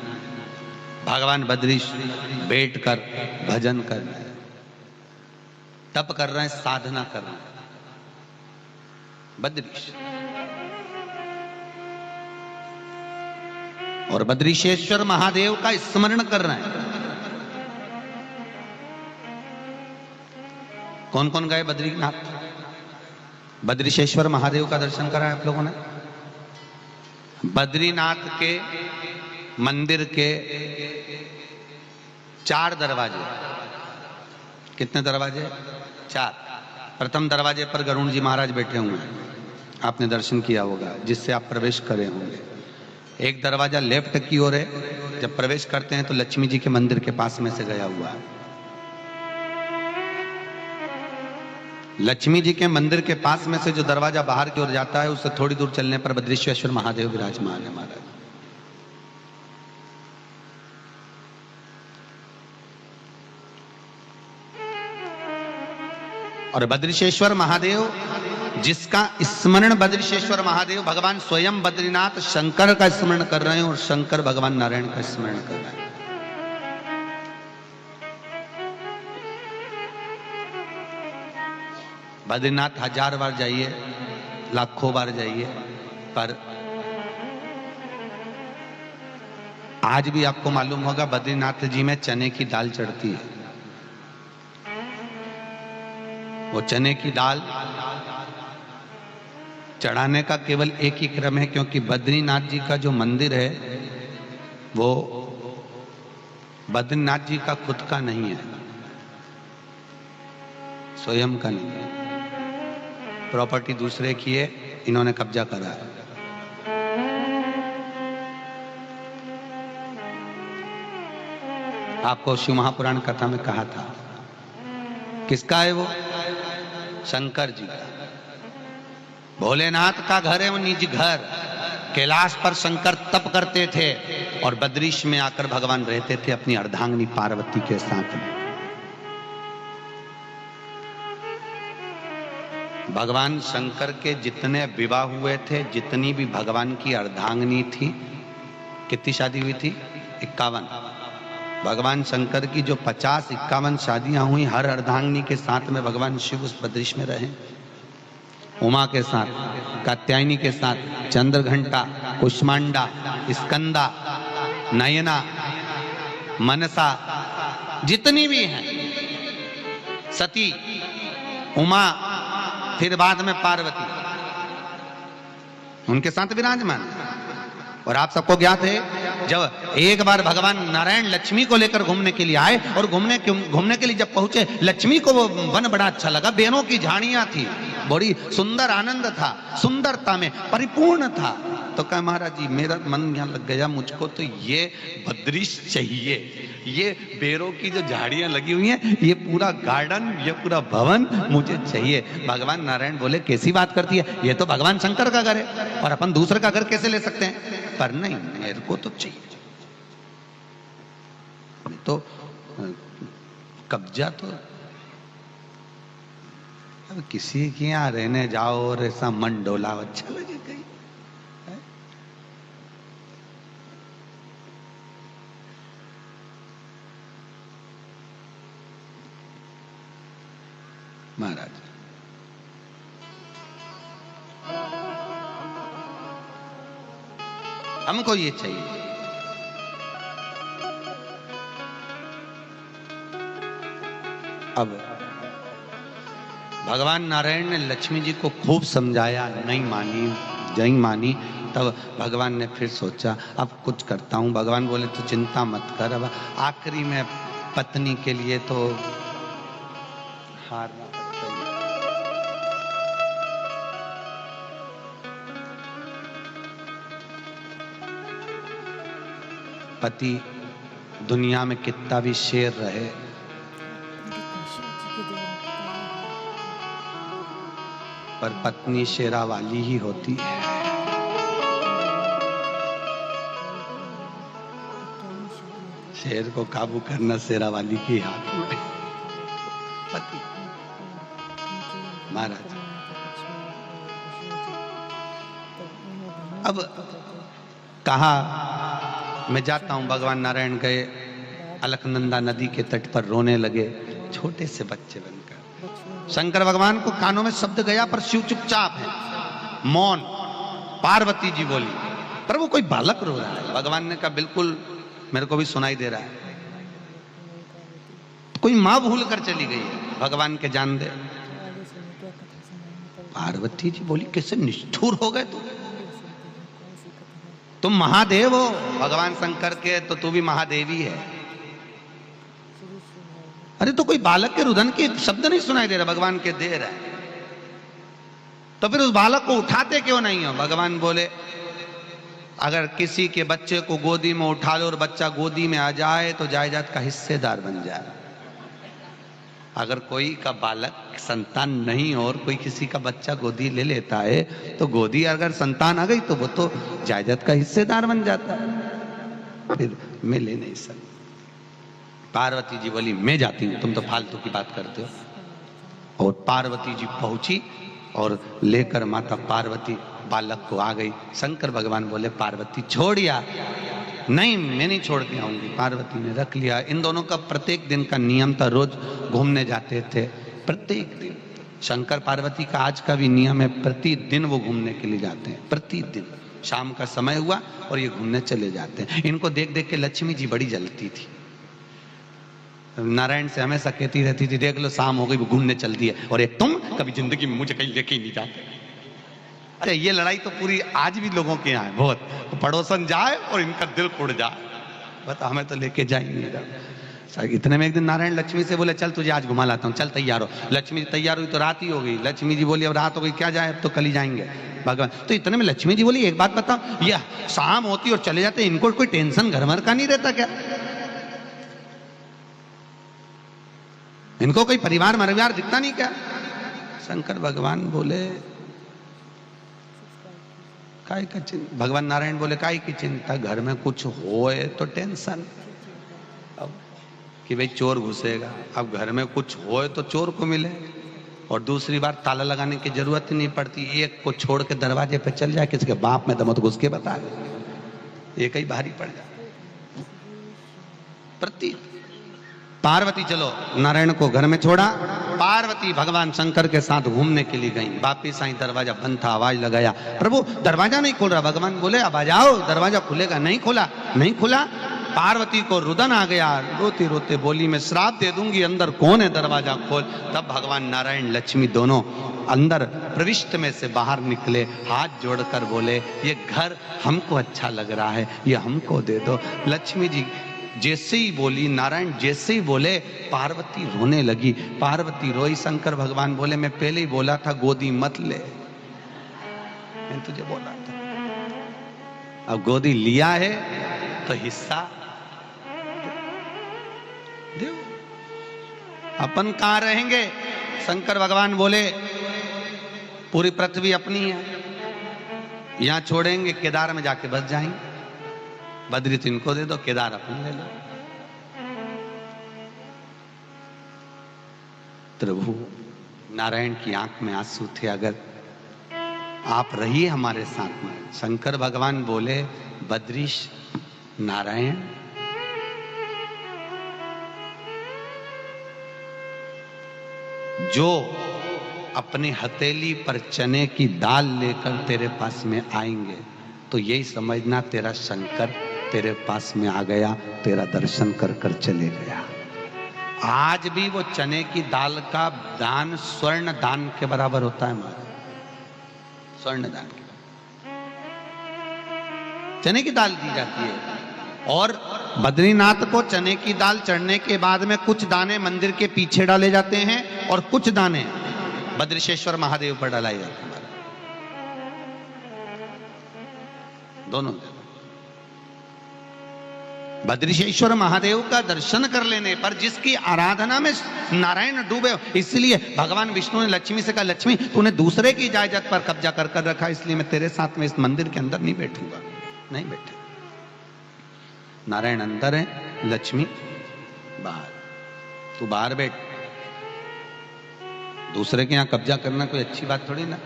Speaker 1: भगवान बद्रीश बैठकर भजन कर रहे हैं, तप कर रहे हैं, साधना कर रहे हैं। बद्रीश और बद्रीशेश्वर महादेव का स्मरण कर रहे हैं। कौन कौन गए बद्रीनाथ? बद्रीशेश्वर महादेव का दर्शन करा है आप लोगों ने? बद्रीनाथ के मंदिर के 4 दरवाजे। कितने दरवाजे? 4। प्रथम दरवाजे पर गरुण जी महाराज बैठे हुए हैं, आपने दर्शन किया होगा, जिससे आप प्रवेश करे होंगे। एक दरवाजा लेफ्ट की ओर है, जब प्रवेश करते हैं तो लक्ष्मी जी के मंदिर के पास में से गया हुआ है। लक्ष्मी जी के मंदिर के पास में से जो दरवाजा बाहर की ओर जाता है, उससे थोड़ी दूर चलने पर बद्रीश्वरेश्वर महादेव विराजमान है महाराज। और बद्रीशेश्वर महादेव, जिसका स्मरण बद्रीशेश्वर महादेव भगवान स्वयं बद्रीनाथ शंकर का स्मरण कर रहे हैं और शंकर भगवान नारायण का स्मरण कर रहे हैं। बद्रीनाथ 1000 बार जाइए, लाखों बार जाइए, पर आज भी आपको मालूम होगा बद्रीनाथ जी में चने की दाल चढ़ती है। वो चने की दाल चढ़ाने का केवल एक ही क्रम है, क्योंकि बद्रीनाथ जी का जो मंदिर है वो बद्रीनाथ जी का खुद का नहीं है, स्वयं का नहीं है, प्रॉपर्टी दूसरे की है, इन्होंने कब्जा करा है। आपको शिव महापुराण कथा में कहा था, किसका है वो? शंकर जी का। भोलेनाथ का घर है वो निज घर। कैलाश पर शंकर तप करते थे और बद्रीश में आकर भगवान रहते थे अपनी अर्धांगिनी पार्वती के साथ में। भगवान शंकर के जितने विवाह हुए थे, जितनी भी भगवान की अर्धांगिनी थी, कितनी शादी हुई थी? 51। भगवान शंकर की जो 50-51 शादियां हुई, हर अर्धांगिनी के साथ में भगवान शिव उस बद्रीश में रहे। उमा के साथ, कात्यायनी के साथ, चंद्रघंटा, कुष्मांडा, स्कंदा, नयना, मनसा, जितनी भी हैं, सती, उमा, फिर बाद में पार्वती, उनके साथ विराजमान। और आप सबको ज्ञात है, जब एक बार भगवान नारायण लक्ष्मी को लेकर घूमने के लिए आए और घूमने के लिए जब पहुंचे, लक्ष्मी को वो वन बड़ा अच्छा लगा। बेरों की झाड़ियां थी, बड़ी सुंदर, आनंद था, सुंदरता में परिपूर्ण था। तो कहा महाराज जी मेरा मन यहाँ लग गया, मुझको तो ये बद्रीश चाहिए, ये बेरों की जो झाड़ियां लगी हुई हैं, ये पूरा गार्डन, ये पूरा भवन मुझे चाहिए। भगवान नारायण बोले कैसी बात करती है, ये तो भगवान शंकर का घर है और अपन दूसरे का घर कैसे ले सकते हैं? पर नहीं, मेरे को तो चाहिए। तो कब्जा तो अब किसी के यहाँ रहने जाओ और ऐसा मन डोला, अच्छा लगे कहीं। महाराज हमको ये चाहिए। अब भगवान नारायण ने लक्ष्मी जी को खूब समझाया, नहीं मानी। तब भगवान ने फिर सोचा अब कुछ करता हूं। भगवान बोले तो चिंता मत कर, अब आखिरी में पत्नी के लिए तो हारना पड़ता ही है। पति दुनिया में कितना भी शेर रहे, पर पत्नी शेरा वाली ही होती है। शेर को काबू करना शेरा वाली के हाथ में। पति महाराज अब कहा, मैं जाता हूं। भगवान नारायण गए, अलकनंदा नदी के तट पर रोने लगे, छोटे से बच्चे बनकर। शंकर भगवान को कानों में शब्द गया, पर शिव चुपचाप है, मौन। पार्वती जी बोली, प्रभु कोई बालक रो रहा है। भगवान ने कहा, बिल्कुल मेरे को भी सुनाई दे रहा है। कोई माँ भूल कर चली गई है, भगवान के जान दे। पार्वती जी बोली, कैसे निष्ठुर हो गए तुम महादेव हो भगवान शंकर के, तो तू भी महादेवी है। अरे तो कोई बालक के रुदन के शब्द नहीं सुनाई दे रहा, भगवान के दे रहा है, तो फिर उस बालक को उठाते क्यों नहीं हो? भगवान बोले, अगर किसी के बच्चे को गोदी में उठा लो और बच्चा गोदी में आ जाए तो जायदाद का हिस्सेदार बन जाए। अगर कोई का बालक संतान नहीं हो और कोई किसी का बच्चा गोदी ले लेता है, तो गोदी अगर संतान आ गई तो वो तो जायदाद का हिस्सेदार बन जाता है। फिर मैं ले नहीं सकती। पार्वती जी बोली, मैं जाती हूँ, तुम तो फालतू की बात करते हो। और पार्वती जी पहुंची और लेकर माता पार्वती बालक को आ गई। शंकर भगवान बोले, पार्वती छोड़िया। नहीं, मैं नहीं छोड़ के आऊंगी। पार्वती ने रख लिया। इन दोनों का प्रत्येक दिन का नियम था, रोज घूमने जाते थे, प्रत्येक दिन। शंकर पार्वती का आज का भी नियम है, प्रतिदिन वो घूमने के लिए जाते हैं। प्रतिदिन शाम का समय हुआ और ये घूमने चले जाते हैं। इनको देख देख के लक्ष्मी जी बड़ी जलती थी। नारायण से हमेशा कहती रहती थी, देख लो शाम हो गई, वो घूमने चलती है, और एक तुम कभी जिंदगी में मुझे कहीं लेके ही नहीं जाते। अरे ये लड़ाई तो पूरी आज भी लोगों के यहाँ है बहुत। तो पड़ोसन जाए और इनका दिल उड़ जाए, बता हमें तो लेके जाएंगे। इतने में एक दिन नारायण लक्ष्मी से बोले, चल तुझे आज घुमा लाता हूँ, चल तैयार हो। लक्ष्मी जी तैयार हुई तो रात ही हो गई। लक्ष्मी जी बोली, अब रात हो गई, क्या जाए, अब तो कल ही जाएंगे। भगवान तो इतने में लक्ष्मी जी बोली, एक बात बताओ, ये शाम होती और चले जाते, इनको कोई टेंशन घर भर का नहीं रहता क्या? इनको कोई परिवार मरिवार दिखता नहीं क्या? शंकर भगवान बोले, काय का चिंता। भगवान नारायण बोले, काय की चिंता, घर में कुछ होए तो टेंशन। अब कि भाई चोर घुसेगा, अब घर में कुछ होए तो चोर को मिले, और दूसरी बार ताला लगाने की जरूरत ही नहीं पड़ती। एक को छोड़ के दरवाजे पे चल जाए, किसके बाप में दम तो घुस के बता, एक ही भारी पड़ जाए। प्रति पार्वती चलो, नारायण को घर में छोड़ा। पार्वती भगवान शंकर के साथ घूमने के लिए गई। वापिस आई, दरवाजा बंद था, आवाज लगाया, प्रभु दरवाजा नहीं खोल रहा। भगवान बोले, अब आ जाओ, दरवाजा खुलेगा। नहीं खुला, नहीं खुला। पार्वती को रुदन आ गया, रोते रोते बोली, मैं श्राप दे दूंगी, अंदर कौन है, दरवाजा खोल। तब भगवान नारायण लक्ष्मी दोनों अंदर प्रविष्ट में से बाहर निकले, हाथ जोड़कर बोले, ये घर हमको अच्छा लग रहा है, ये हमको दे दो। लक्ष्मी जी जैसे ही बोली, नारायण जैसे ही बोले, पार्वती रोने लगी। पार्वती रोई। शंकर भगवान बोले, मैं पहले ही बोला था गोदी मत ले, मैं तुझे बोला था। अब गोदी लिया है तो हिस्सा दे। अपन कहां रहेंगे? शंकर भगवान बोले, पूरी पृथ्वी अपनी है, यहां छोड़ेंगे, केदार में जाके बस जाएंगे। बद्री तो इनको दे दो, केदार अपन ले लो। प्रभु नारायण की आंख में आंसू थे, अगर आप रहिए हमारे साथ में। शंकर भगवान बोले, बद्रीश नारायण, जो अपनी हथेली पर चने की दाल लेकर तेरे पास में आएंगे, तो यही समझना तेरा शंकर तेरे पास में आ गया, तेरा दर्शन कर कर चले गया। आज भी वो चने की दाल का दान स्वर्ण दान के बराबर होता है महाराज। स्वर्ण दान के चने की दाल दी जाती है। और बद्रीनाथ को चने की दाल चढ़ने के बाद में कुछ दाने मंदिर के पीछे डाले जाते हैं और कुछ दाने बद्रीशेश्वर महादेव पर डाले जाते हैं, दोनों। बद्रीशेश्वर महादेव का दर्शन कर लेने पर जिसकी आराधना में नारायण डूबे, इसलिए भगवान विष्णु ने लक्ष्मी से कहा, लक्ष्मी तूने दूसरे की इजाजत पर कब्जा कर कर रखा, इसलिए मैं तेरे साथ में इस मंदिर के अंदर नहीं बैठूंगा। नहीं बैठे, नारायण अंदर है, लक्ष्मी बाहर, तू बाहर बैठ। दूसरे के यहां कब्जा करना कोई अच्छी बात थोड़ी ना।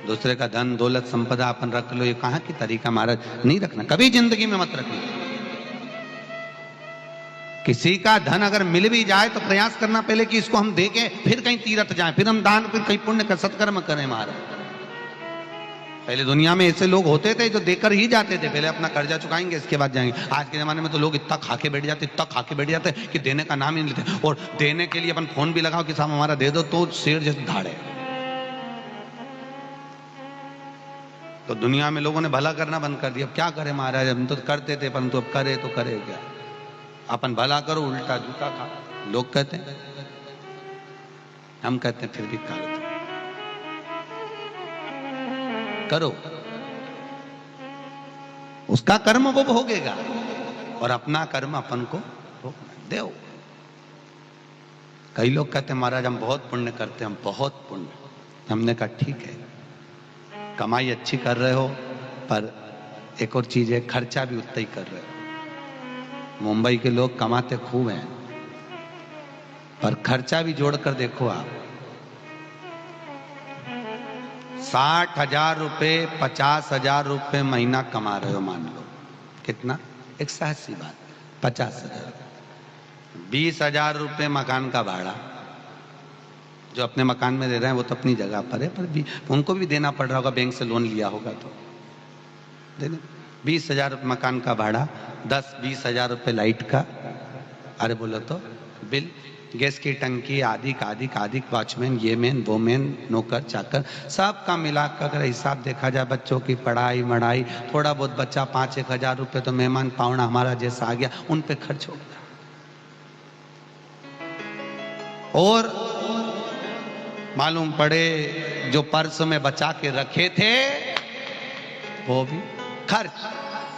Speaker 1: दूसरे का धन दौलत संपदा अपन रख लो, ये कहां की तरीका महाराज, नहीं रखना, कभी जिंदगी में मत रखना। किसी का धन अगर मिल भी जाए तो प्रयास करना पहले कि इसको हम देके फिर कहीं तीर्थ जाएं, फिर हम दान, फिर कहीं पुण्य कर सत्कर्म करें महाराज। पहले दुनिया में ऐसे लोग होते थे जो देकर ही जाते थे, पहले अपना कर्जा चुकाएंगे इसके बाद जाएंगे। आज के जमाने में तो लोग इतना खा के बैठ जाते, इतना खा के बैठ जाते कि देने का नाम ही नहीं लेते, और देने के लिए अपन फोन भी लगाओ कि साहब हमारा दे दो तो शेर जैसे धाड़े। तो दुनिया में लोगों ने भला करना बंद कर दिया। अब क्या करे महाराज, हम तो करते थे परंतु अब करे तो करे क्या। अपन भला करो उल्टा जूता खा, लोग कहते हैं, हम कहते हैं फिर भी करो, उसका कर्म वो भोगेगा और अपना कर्म अपन को भोगना दो। कई लोग कहते हैं महाराज हम बहुत पुण्य करते हैं, हम बहुत पुण्य। हमने कहा ठीक है, कमाई अच्छी कर रहे हो, पर एक और चीज है, खर्चा भी उतना ही कर रहे हो। मुंबई के लोग कमाते खूब हैं, पर खर्चा भी जोड़कर देखो आप, 60,000 रुपए 50,000 रुपए महीना कमा रहे हो, मान लो कितना, एक सहज सी बात, 50,000, 20,000 रुपए मकान का भाड़ा, जो अपने मकान में रह रहे हैं वो तो अपनी जगह पर है, पर भी उनको भी देना पड़ रहा होगा, बैंक से लोन लिया होगा तो देने। 20,000 मकान का भाड़ा, 10-20,000 रुपए लाइट का, अरे बोलो तो बिल, गैस की टंकी, आदि वॉचमैन, ये मैन वो मैन, नौकर चाकर, सबका मिलाकर अगर हिसाब देखा जाए, बच्चों की पढ़ाई मढ़ाई, थोड़ा बहुत बच्चा 5-1 हजार रुपये तो मेहमान पावना हमारा जैसा आ गया, उन पे खर्च हो गया। और मालूम पड़े जो पर्स में बचा के रखे थे वो भी खर्च,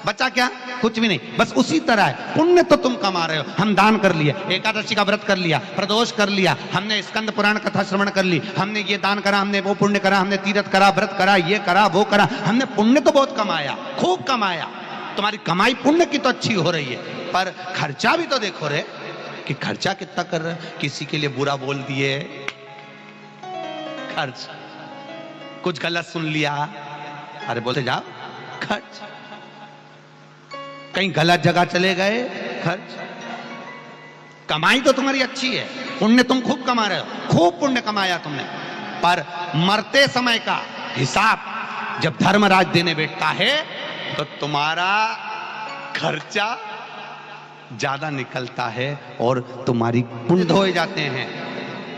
Speaker 1: बचा क्या, कुछ भी नहीं। बस उसी तरह है, पुण्य तो तुम कमा रहे हो। हम दान कर लिया, एकादशी का व्रत कर लिया, प्रदोष कर लिया, हमने स्कंद पुराण कथा श्रवण कर ली, हमने ये दान करा, हमने वो पुण्य करा, हमने तीर्थ करा, व्रत करा, ये करा वो करा, हमने पुण्य तो बहुत कमाया, खूब कमाया। तुम्हारी कमाई पुण्य की तो अच्छी हो रही है, पर खर्चा भी तो देखो रे कि खर्चा कितना कर रहे। किसी के लिए बुरा बोल दिए, खर्च, कुछ गलत सुन लिया, अरे बोलते जाओ खर्च, कहीं गलत जगह चले गए, खर्च। कमाई तो तुम्हारी अच्छी है, पुण्य तुम खूब कमा रहे हो, खूब पुण्य कमाया तुमने, पर मरते समय का हिसाब जब धर्मराज देने बैठता है तो तुम्हारा खर्चा ज्यादा निकलता है और तुम्हारी पुण्य धोए जाते हैं,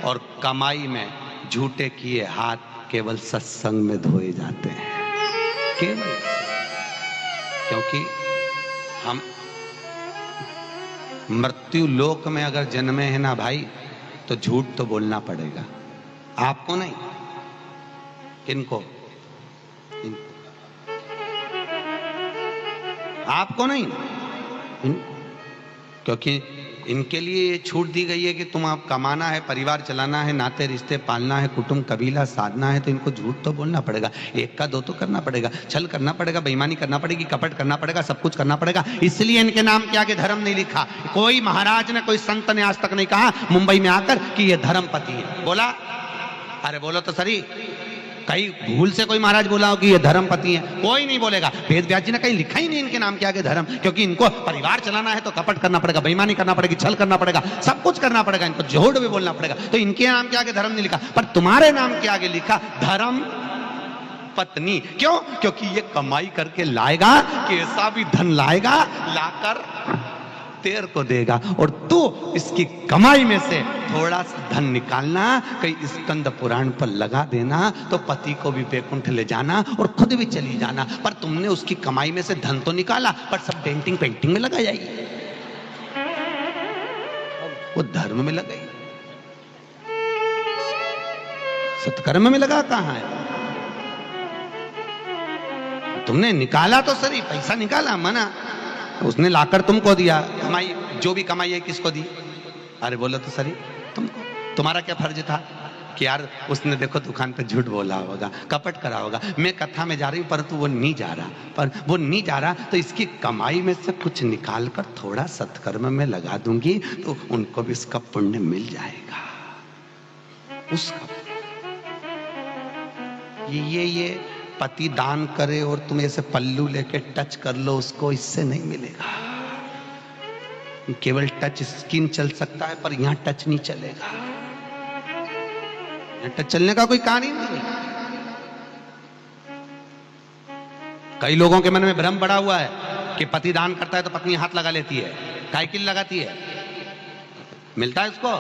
Speaker 1: और कमाई में झूठे किए हाथ केवल सत्संग में धोए जाते हैं, केवल। क्योंकि हम मृत्यु लोक में अगर जन्मे हैं ना भाई, तो झूठ तो बोलना पड़ेगा, आपको नहीं, इनको, आपको नहीं, क्योंकि इनके लिए ये छूट दी गई है कि तुम आप कमाना है, परिवार चलाना है, नाते रिश्ते पालना है, कुटुंब कबीला साधना है, तो इनको झूठ तो बोलना पड़ेगा, एक का दो तो करना पड़ेगा, छल करना पड़ेगा, बेईमानी करना पड़ेगी, कपट करना पड़ेगा, सब कुछ करना पड़ेगा। इसलिए इनके नाम के आगे धर्म नहीं लिखा। कोई महाराज ने, कोई संत ने आज तक नहीं कहा मुंबई में आकर कि ये धर्मपति है, बोला? अरे बोलो तो सही, कहीं भूल से कोई महाराज बोला हो कि ये धर्मपति है? कोई नहीं बोलेगा। वेद व्यास जी ने कहीं लिखा ही नहीं इनके नाम के आगे धर्म, क्योंकि इनको परिवार चलाना है तो कपट करना पड़ेगा, बेईमानी करना पड़ेगी, छल करना पड़ेगा, सब कुछ करना पड़ेगा, इनको झूठ भी बोलना पड़ेगा। तो इनके नाम के आगे धर्म नहीं लिखा, पर तुम्हारे नाम के आगे लिखा धर्म पत्नी। क्यों? क्योंकि ये कमाई करके लाएगा कि ऐसा भी धन लाएगा, लाकर तेरे को देगा और तू इसकी कमाई में से थोड़ा सा धन निकालना, कहीं स्कंद पुराण पर लगा देना, तो पति को भी बैकुंठ ले जाना और खुद भी चली जाना। पर तुमने उसकी कमाई में से धन तो निकाला, पर सब डेंटिंग पेंटिंग में लगा जाएगी, वो धर्म में लगाई, सत्कर्म में लगा कहां है? तुमने निकाला तो सही, पैसा निकाला, मना, उसने लाकर तुमको दिया, कमाई जो भी कमाई है किसको दी? अरे बोलो तो सही, तुमको। तुम्हारा क्या फर्ज था कि यार उसने देखो दुकान पे झूठ बोला होगा, कपट करा होगा, मैं कथा में जा रही हूं परंतु वो नहीं जा रहा, पर वो नहीं जा रहा तो इसकी कमाई में से कुछ निकाल कर थोड़ा सत्कर्म में लगा दूंगी तो उनको भी इसका पुण्य मिल जाएगा। उसका ये पति दान करे और तुम ऐसे पल्लू लेके टच कर लो उसको, इससे नहीं मिलेगा। केवल टच स्किन चल सकता है पर यहां टच नहीं चलेगा, यहां टच चलने का कोई कारण ही नहीं। कई लोगों के मन में भ्रम पड़ा हुआ है कि पति दान करता है तो पत्नी हाथ लगा लेती है, काहे के लिए लगाती है? मिलता है उसको?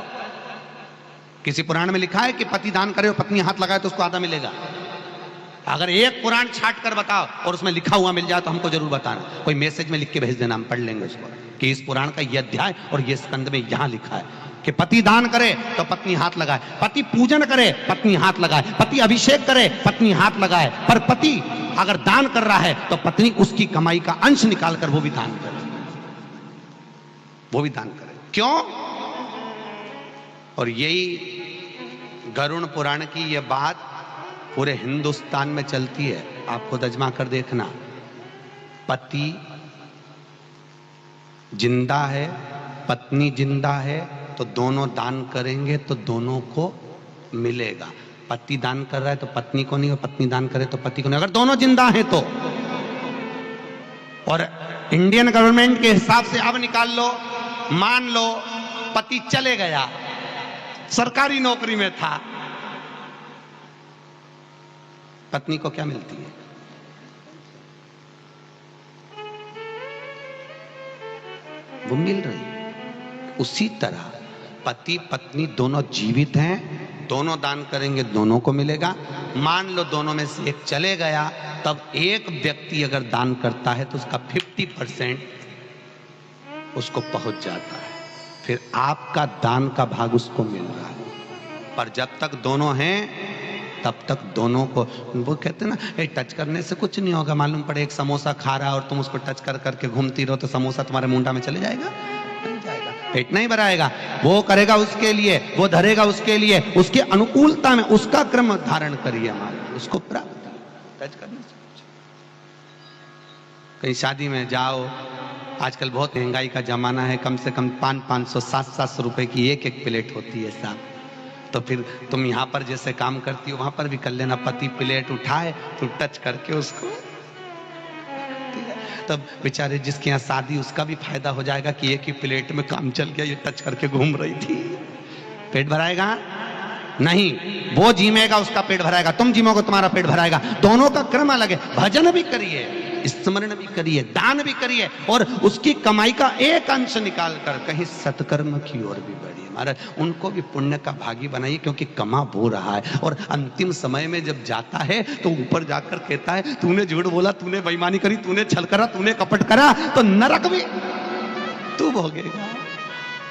Speaker 1: किसी पुराण में लिखा है कि पति दान करे और पत्नी हाथ लगाए तो उसको आधा मिलेगा? अगर एक पुराण छाट कर बताओ और उसमें लिखा हुआ मिल जाए तो हमको जरूर बताना, कोई मैसेज में लिख के भेज देना, हम पढ़ लेंगे उसको कि इस पुराण का यह अध्याय और यह स्कंद में यहां लिखा है कि पति दान करे तो पत्नी हाथ लगाए, पति पूजन करे पत्नी हाथ लगाए, पति अभिषेक करे पत्नी हाथ लगाए, पर पति अगर दान कर रहा है तो पत्नी उसकी कमाई का अंश निकालकर वो भी दान करे, वो भी दान करे। क्यों? और यही गरुड़ पुराण की यह बात पूरे हिंदुस्तान में चलती है, आप खुद अजमा कर देखना। पति जिंदा है, पत्नी जिंदा है, तो दोनों दान करेंगे तो दोनों को मिलेगा। पति दान कर रहा है तो पत्नी को नहीं, और पत्नी दान करे तो पति को नहीं, अगर दोनों जिंदा हैं तो। और इंडियन गवर्नमेंट के हिसाब से अब निकाल लो, मान लो पति चले गया, सरकारी नौकरी में था, पत्नी को क्या मिलती है? वो मिल रही है। उसी तरह पति पत्नी दोनों जीवित हैं, दोनों दान करेंगे दोनों को मिलेगा। मान लो दोनों में से एक चले गया, तब एक व्यक्ति अगर दान करता है तो उसका 50% उसको पहुंच जाता है, फिर आपका दान का भाग उसको मिल रहा है। पर जब तक दोनों हैं तब तक दोनों को, वो कहते हैं ना, टच करने से कुछ नहीं होगा, मालूम पड़े एक समोसा खा रहा है और तुम उसको टच कर करके घूमती रहो तो समोसा तुम्हारे मुंडा में चले जाएगा? नहीं जाएगा, पेट नहीं भराएगा। वो करेगा उसके लिए, वो धरेगा उसके लिए, उसके अनुकूलता में उसका क्रम धारण करिए, हमारे उसको प्राप्त टच करने से कुछ। कहीं शादी में जाओ, आजकल बहुत महंगाई का जमाना है, कम से कम 500-500 700 रुपए की एक एक प्लेट होती है साहब। तो फिर तुम यहाँ पर जैसे काम करती हो वहां पर भी कर लेना, पति प्लेट उठाए तो टच करके उसको, तब बेचारे जिसके यहाँ शादी उसका भी फायदा हो जाएगा कि एक ही प्लेट में काम चल गया, ये टच करके घूम रही थी। पेट भराएगा नहीं, वो जीमेगा उसका पेट भराएगा, तुम जीमोगे तुम्हारा पेट भराएगा। दोनों का क्रम अलग है। भजन भी करिए, स्मरण भी करिए, दान भी करिए, और उसकी कमाई का एक अंश निकाल कर कहीं सत्कर्म की ओर भी बढ़िए। महाराज उनको भी पुण्य का भागी बनाइए, क्योंकि कमा वो रहा है। और अंतिम समय में जब जाता है तो ऊपर जाकर कहता है तूने झूठ बोला, तूने बेईमानी करी, तूने छल करा, तूने कपट करा, तो नरक भी तू भोगेगा।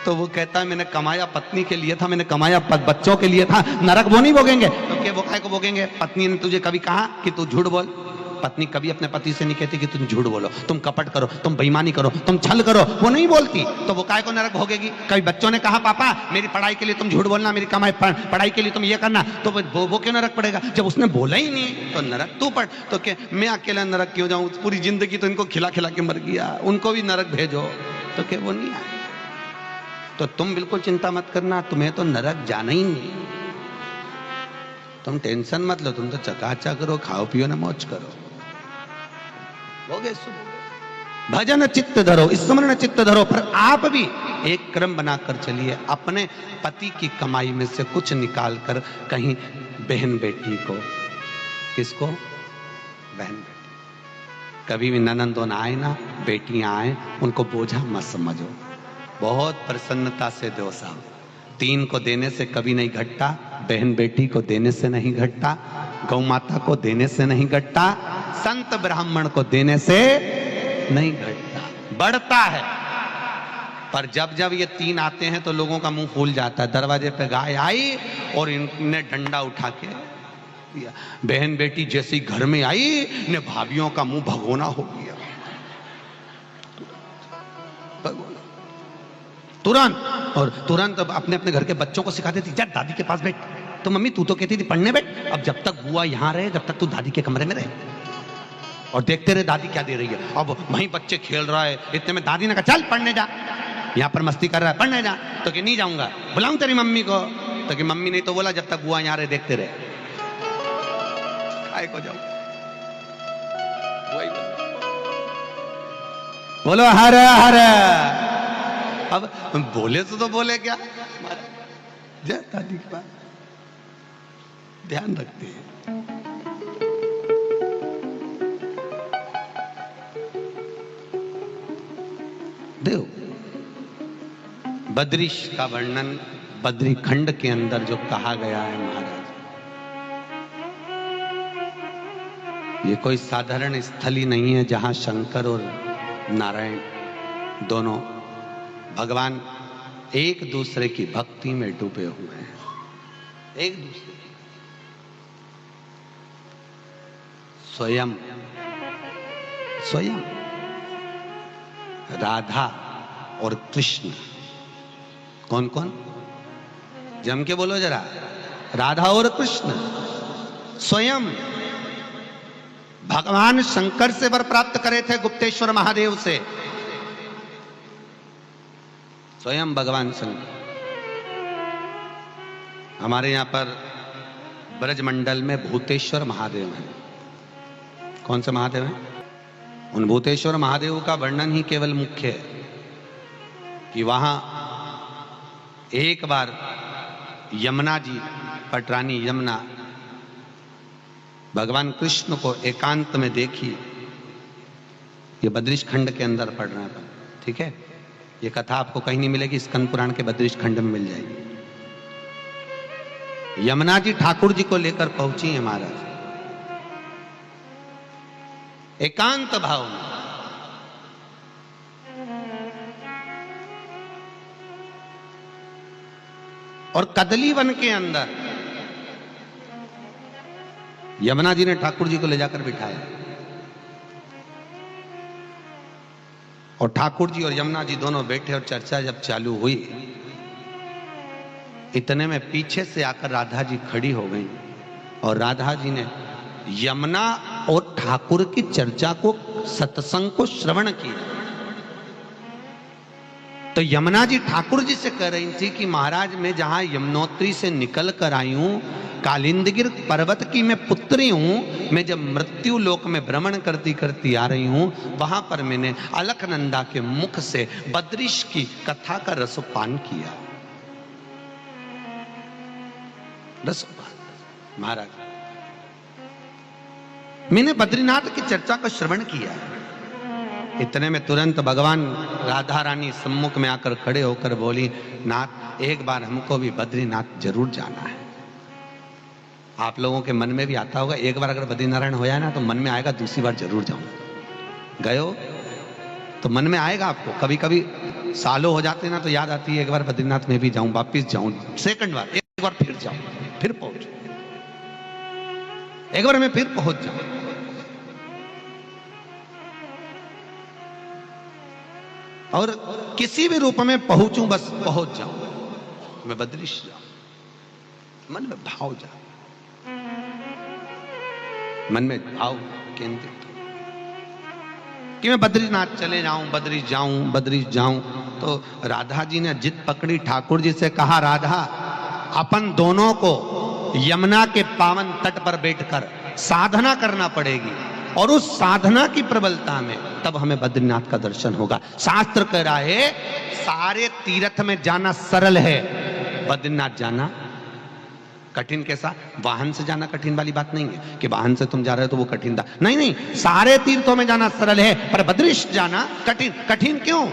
Speaker 1: तो वो कहता है मैंने कमाया पत्नी के लिए था, मैंने कमाया बच्चों के लिए था, नरक वो नहीं भोगेंगे। तो क्या वो काय को भोगेंगे? पत्नी ने तुझे कभी कहा कि तू झूठ बोल? पत्नी कभी अपने पति से नहीं कहती कि तुम झूठ बोलो, तुम कपट करो, तुम बेईमानी करो, तुम छल करो, वो नहीं बोलती। तो वो काय को नरक भोगेगी? कभी बच्चों ने कहा पापा मेरी पढ़ाई के लिए तुम झूठ बोलना, मेरी कमाई पढ़ाई के लिए तुम ये करना, तो वो क्यों नरक पड़ेगा? जब उसने बोला ही नहीं तो नरक तू पड़। तो क्या मैं अकेला नरक क्यों जाऊं? पूरी जिंदगी तो इनको खिला खिला के मर गया, उनको भी नरक भेजो। तो क्या वो नहीं आए? तो तुम बिल्कुल चिंता मत करना, तुम्हें तो नरक जाना ही नहीं, तुम टेंशन मत लो, तुम तो चकाचक करो, खाओ पियो ना मौज करो, हो गए। भजन चित्त धरो, स्मरण चित्त धरो। पर आप भी एक क्रम बनाकर चलिए, अपने पति की कमाई में से कुछ निकाल कर कहीं बहन बेटी को, किसको? बहन बेटी। कभी भी ननंदों आए ना, बेटियां आए, उनको बोझा मत समझो, बहुत प्रसन्नता से दो साहब। 3 को देने से कभी नहीं घटता, बहन बेटी को देने से नहीं घटता, गौ माता को देने से नहीं घटता, संत ब्राह्मण को देने से नहीं घटता, बढ़ता है। पर जब जब ये 3 आते हैं तो लोगों का मुंह फूल जाता है। दरवाजे पे गाय आई और इनने डंडा उठा के दिया, बहन बेटी जैसी घर में आई ने भाभियों का मुंह भगोना हो गया, तुरंत। और तुरंत अपने अपने घर के बच्चों को सिखा देती, जा दादी के पास बैठ। तो मम्मी तू तो कहती थी पढ़ने बैठ, अब जब तक बुआ यहां रहे जब तक तू दादी के कमरे में रहे और देखते रहे दादी क्या दे रही है। अब वहीं बच्चे खेल रहा है, इतने में दादी ने कहा चल पढ़ने जा, यहाँ पर मस्ती कर रहा है पढ़ने जा। तो कि नहीं जाऊंगा, बुलाऊं तेरी मम्मी को। तो कि मम्मी नहीं तो बोला जब तक बुआ यहाँ रहे देखते रहे, काय को जाऊं। बोलो हर हर। अब बोले तो बोले क्या, जय दादी के पास ध्यान रखते हैं। देव बद्रीश का वर्णन बद्री खंड के अंदर जो कहा गया है महाराज, ये कोई साधारण स्थल ही नहीं है जहां शंकर और नारायण दोनों भगवान एक दूसरे की भक्ति में डूबे हुए हैं। एक दूसरे स्वयं राधा और कृष्ण, कौन कौन जम के बोलो जरा, राधा और कृष्ण स्वयं भगवान शंकर से वर प्राप्त करे थे, गुप्तेश्वर महादेव से। स्वयं भगवान शंकर। हमारे यहां पर ब्रजमंडल में भूतेश्वर महादेव हैं। कौन से महादेव हैं? उन भूतेश्वर महादेव का वर्णन ही केवल मुख्य है कि वहां एक बार यमुना जी, पटरानी यमुना भगवान कृष्ण को एकांत में देखी। ये बद्रीश खंड के अंदर पढ़ रहे हैं, ठीक है। ये कथा आपको कहीं नहीं मिलेगी, स्कंद पुराण के बद्रीश खंड में मिल जाएगी। यमुना जी ठाकुर जी को लेकर पहुंची है महाराज, एकांत भाव में। और कदली वन के अंदर यमुना जी ने ठाकुर जी को ले जाकर बिठाया और ठाकुर जी और यमुना जी दोनों बैठे और चर्चा जब चालू हुई, इतने में पीछे से आकर राधा जी खड़ी हो गई और राधा जी ने यमुना और ठाकुर की चर्चा को, सत्संग को श्रवण किया। तो यमुना जी ठाकुर जी से कह रही थी कि महाराज मैं जहां यमुनोत्री से निकल कर आई हूं, कालिंदगिर पर्वत की मैं पुत्री हूं, मैं जब मृत्यु लोक में भ्रमण करती करती आ रही हूं, वहां पर मैंने अलकनंदा के मुख से बद्रीश की कथा का रसपान किया। रसपान महाराज, मैंने बद्रीनाथ की चर्चा का श्रवण किया। इतने में तुरंत भगवान राधा रानी सम्मुख में आकर खड़े होकर बोली, नाथ एक बार हमको भी बद्रीनाथ जरूर जाना है। आप लोगों के मन में भी आता होगा, एक बार अगर बद्रीनारायण हो जाए ना तो मन में आएगा दूसरी बार जरूर जाऊं। गए हो तो मन में आएगा आपको, कभी कभी सालों हो जाते ना तो याद आती है एक बार बद्रीनाथ में भी जाऊं, वापिस जाऊं, सेकंड बार एक बार फिर जाऊं, फिर पहुंचू, एक बार मैं फिर पहुंच जाऊं। और किसी भी रूप में पहुंचूं, बस पहुंच जाऊं, मैं बद्रीश जाऊं। मन में भाव जाओ, मन में भाव केंद्रित कि मैं बद्रीनाथ चले जाऊं, बद्रीश जाऊं। तो राधा जी ने जिद पकड़ी, ठाकुर जी से कहा, राधा अपन दोनों को यमुना के पावन तट पर बैठकर साधना करना पड़ेगी और उस साधना की प्रबलता में तब हमें बद्रीनाथ का दर्शन होगा। शास्त्र कह रहा है सारे तीर्थ में जाना सरल है, बद्रीनाथ जाना कठिन। कैसा? वाहन से जाना कठिन वाली बात नहीं है कि वाहन से तुम जा रहे हो तो वो कठिन था, नहीं नहीं, सारे तीर्थों में जाना सरल है पर बद्रीश जाना कठिन। कठिन क्यों?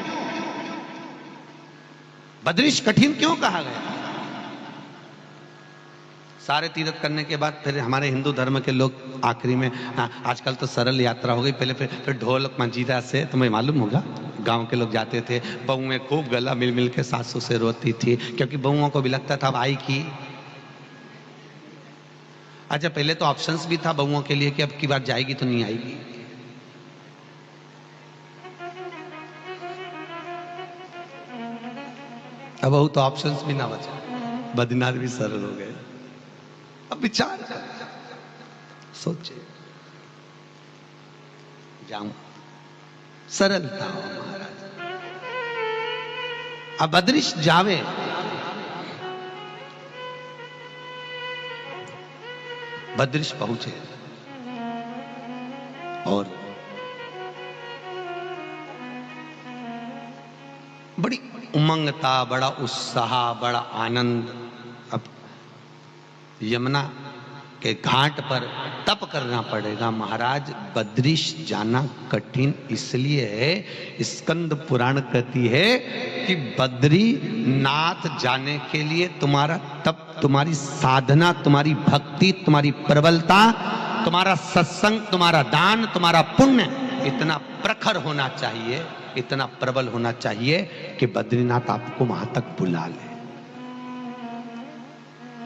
Speaker 1: बद्रीश कठिन क्यों कहा गया? सारे तीर्थ करने के बाद फिर हमारे हिंदू धर्म के लोग आखिरी में, आजकल तो सरल यात्रा हो गई, पहले फिर ढोल मंजीरा से, तुम्हें मालूम होगा, गांव के लोग जाते थे, बहुएं खूब गला मिल मिल के सासू से रोती थी, क्योंकि बहुओं को भी लगता था अब आई की। अच्छा, पहले तो ऑप्शंस भी था बहुओं के लिए कि अब की बार जाएगी तो नहीं आएगी। अब बहु तो ऑप्शंस भी ना बचा, बद्रीनाथ भी सरल हो गए। अब विचार सोचे, जाऊं, सरलता हो महाराज। अब बद्रीश जावे, बद्रीश पहुंचे और बड़ी उमंग था, बड़ा उत्साह, बड़ा आनंद। अब यमुना के घाट पर तप करना पड़ेगा महाराज। बद्रीश जाना कठिन इसलिए है, स्कंद पुराण कहती है कि बद्रीनाथ जाने के लिए तुम्हारा तप, तुम्हारी साधना, तुम्हारी भक्ति, तुम्हारी प्रबलता, तुम्हारा सत्संग, तुम्हारा दान, तुम्हारा पुण्य इतना प्रखर होना चाहिए, इतना प्रबल होना चाहिए कि बद्रीनाथ आपको वहां तक बुला ले।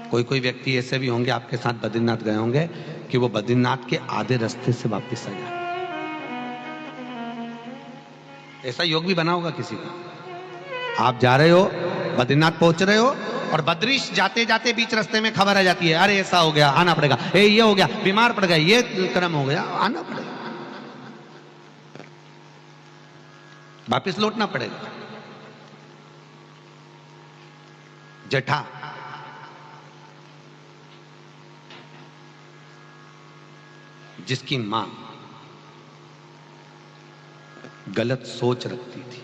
Speaker 1: कोई कोई व्यक्ति ऐसे भी होंगे आपके साथ बद्रीनाथ गए होंगे कि वो बद्रीनाथ के आधे रास्ते से वापस आ जाए। ऐसा योग भी बना होगा किसी का। आप जा रहे हो, बद्रीनाथ पहुंच रहे हो और बद्रीश जाते जाते बीच रास्ते में खबर आ जाती है, अरे ऐसा हो गया, आना पड़ेगा, ये हो गया, बीमार पड़ गया, ये क्रम हो गया, आना पड़ेगा, वापिस लौटना पड़ेगा। जटा जिसकी मां गलत सोच रखती थी,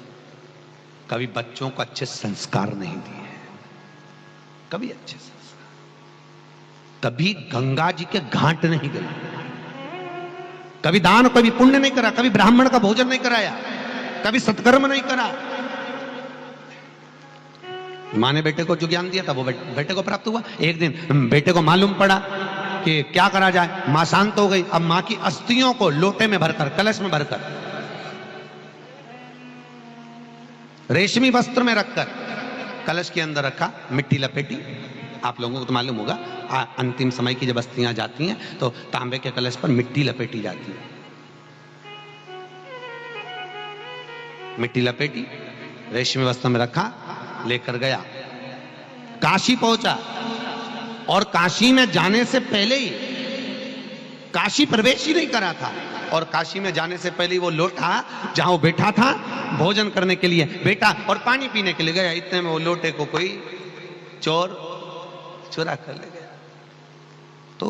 Speaker 1: कभी बच्चों को अच्छे संस्कार नहीं दिए, कभी अच्छे संस्कार, कभी गंगा जी के घाट नहीं गए, कभी दान, कभी पुण्य नहीं करा, कभी ब्राह्मण का भोजन नहीं कराया, कभी सत्कर्म नहीं करा। मां ने बेटे को जो ज्ञान दिया था वो बेटे को प्राप्त हुआ। एक दिन बेटे को मालूम पड़ा कि क्या करा जाए, मां शांत हो गई। अब मां की अस्थियों को लोटे में भरकर, कलश में भरकर, रेशमी वस्त्र में रखकर कलश के अंदर रखा, मिट्टी लपेटी। आप लोगों को तो मालूम होगा, अंतिम समय की जब अस्थियां जाती हैं तो तांबे के कलश पर मिट्टी लपेटी जाती है। मिट्टी लपेटी, रेशमी वस्त्र में रखा, लेकर गया, काशी पहुंचा। और काशी में जाने से पहले ही, काशी प्रवेश ही नहीं करा था, और काशी में जाने से पहले ही वो लोटा जहां वो बैठा था भोजन करने के लिए बेटा और पानी पीने के लिए गया, इतने में वो लोटे को कोई चोर चुरा कर ले गया। तो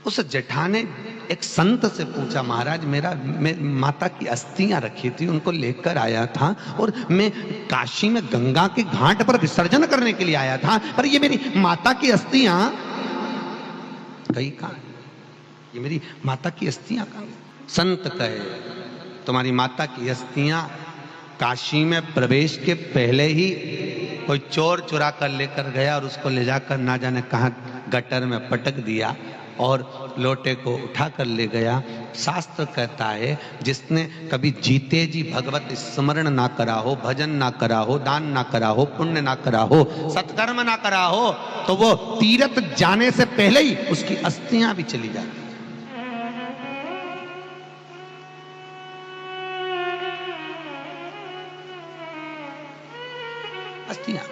Speaker 1: उस जेठा ने एक संत से पूछा, महाराज मैं माता की अस्थियां रखी थी, उनको लेकर आया था और मैं काशी में गंगा के घाट पर विसर्जन करने के लिए आया था, पर ये मेरी माता की अस्थियां गई कहां? ये मेरी माता की अस्थियां कहां? संत कहे, तुम्हारी माता की अस्थियां काशी में प्रवेश के पहले ही कोई चोर चुरा कर लेकर गया और उसको ले जाकर ना जाने कहां गटर में पटक दिया और लोटे को उठा कर ले गया। शास्त्र कहता है, जिसने कभी जीते जी भगवत स्मरण ना करा हो, भजन ना करा हो, दान ना करा हो, पुण्य ना करा हो, सत्कर्म ना करा हो, तो वो तीर्थ जाने से पहले ही उसकी अस्थियां भी चली जाती। अस्थियां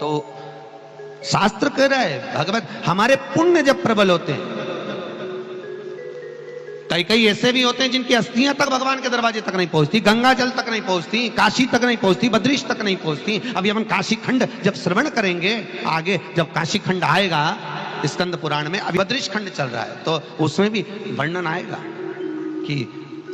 Speaker 1: तो शास्त्र कह रहा है, भगवत हमारे पुण्य जब प्रबल होते हैं, कई कई ऐसे भी होते हैं जिनकी अस्थियां तक भगवान के दरवाजे तक नहीं पहुंचती, गंगा जल तक नहीं पहुंचती, काशी तक नहीं पहुंचती, बद्रीश तक नहीं पहुंचती। अभी हम काशी खंड जब श्रवण करेंगे, आगे जब काशी खंड आएगा स्कंद पुराण में, अभी बद्रीश खंड चल रहा है, तो उसमें भी वर्णन आएगा कि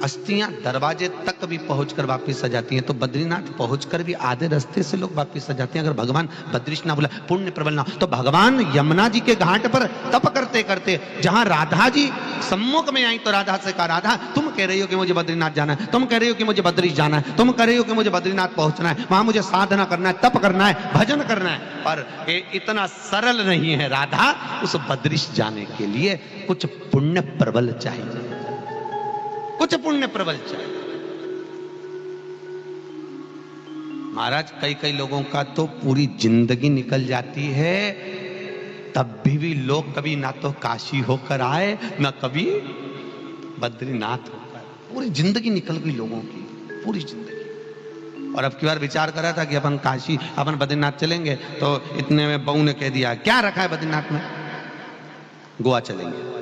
Speaker 1: अस्थियां दरवाजे तक भी पहुंचकर वापस आ जाती हैं, तो बद्रीनाथ पहुंचकर भी आधे रास्ते से लोग वापस आ जाते हैं। अगर भगवान बद्रीश ना बोला, पुण्य प्रबल ना, तो भगवान यमुना जी के घाट पर तप करते करते जहां राधा जी सम्मुख में आई, तो राधा से कहा, राधा तुम कह रही हो कि मुझे बद्रीनाथ जाना है, तुम कह रही हो कि मुझे बद्रीश जाना है, तुम कह रही हो कि मुझे बद्रीनाथ पहुंचना है, वहां मुझे साधना करना है, तप करना है, भजन करना है, पर ये इतना सरल नहीं है राधा। उस बद्रीश जाने के लिए कुछ पुण्य प्रबल चाहिए, कुछ पुण्य प्रबल चाहिए। महाराज कई कई लोगों का तो पूरी जिंदगी निकल जाती है, तब भी लोग कभी ना तो काशी होकर आए, ना कभी बद्रीनाथ होकर। पूरी जिंदगी निकल गई लोगों की, पूरी जिंदगी। और अब की बार विचार करा था कि अपन काशी, अपन बद्रीनाथ चलेंगे, तो इतने में बहू ने कह दिया, क्या रखा है बद्रीनाथ में, गोवा चलेंगे।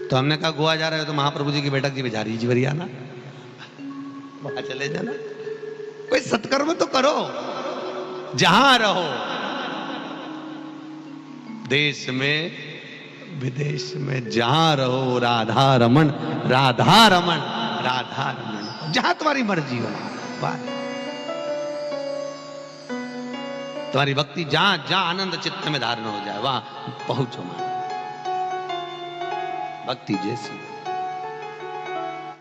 Speaker 1: तो हमने कहा गोवा जा रहे हो तो महाप्रभु जी की बैठक जी बिहारी जी भरी आना, वहां चले जाना, कोई सत्कर्म तो करो, जहां रहो, देश में विदेश में, जहां रहो राधा रमन, राधा रमन, राधा रमन, जहां तुम्हारी मर्जी हो, तुम्हारी भक्ति जहां जहां आनंद चित्त में धारण हो जाए, वहां पहुंचो। भक्ति जैसी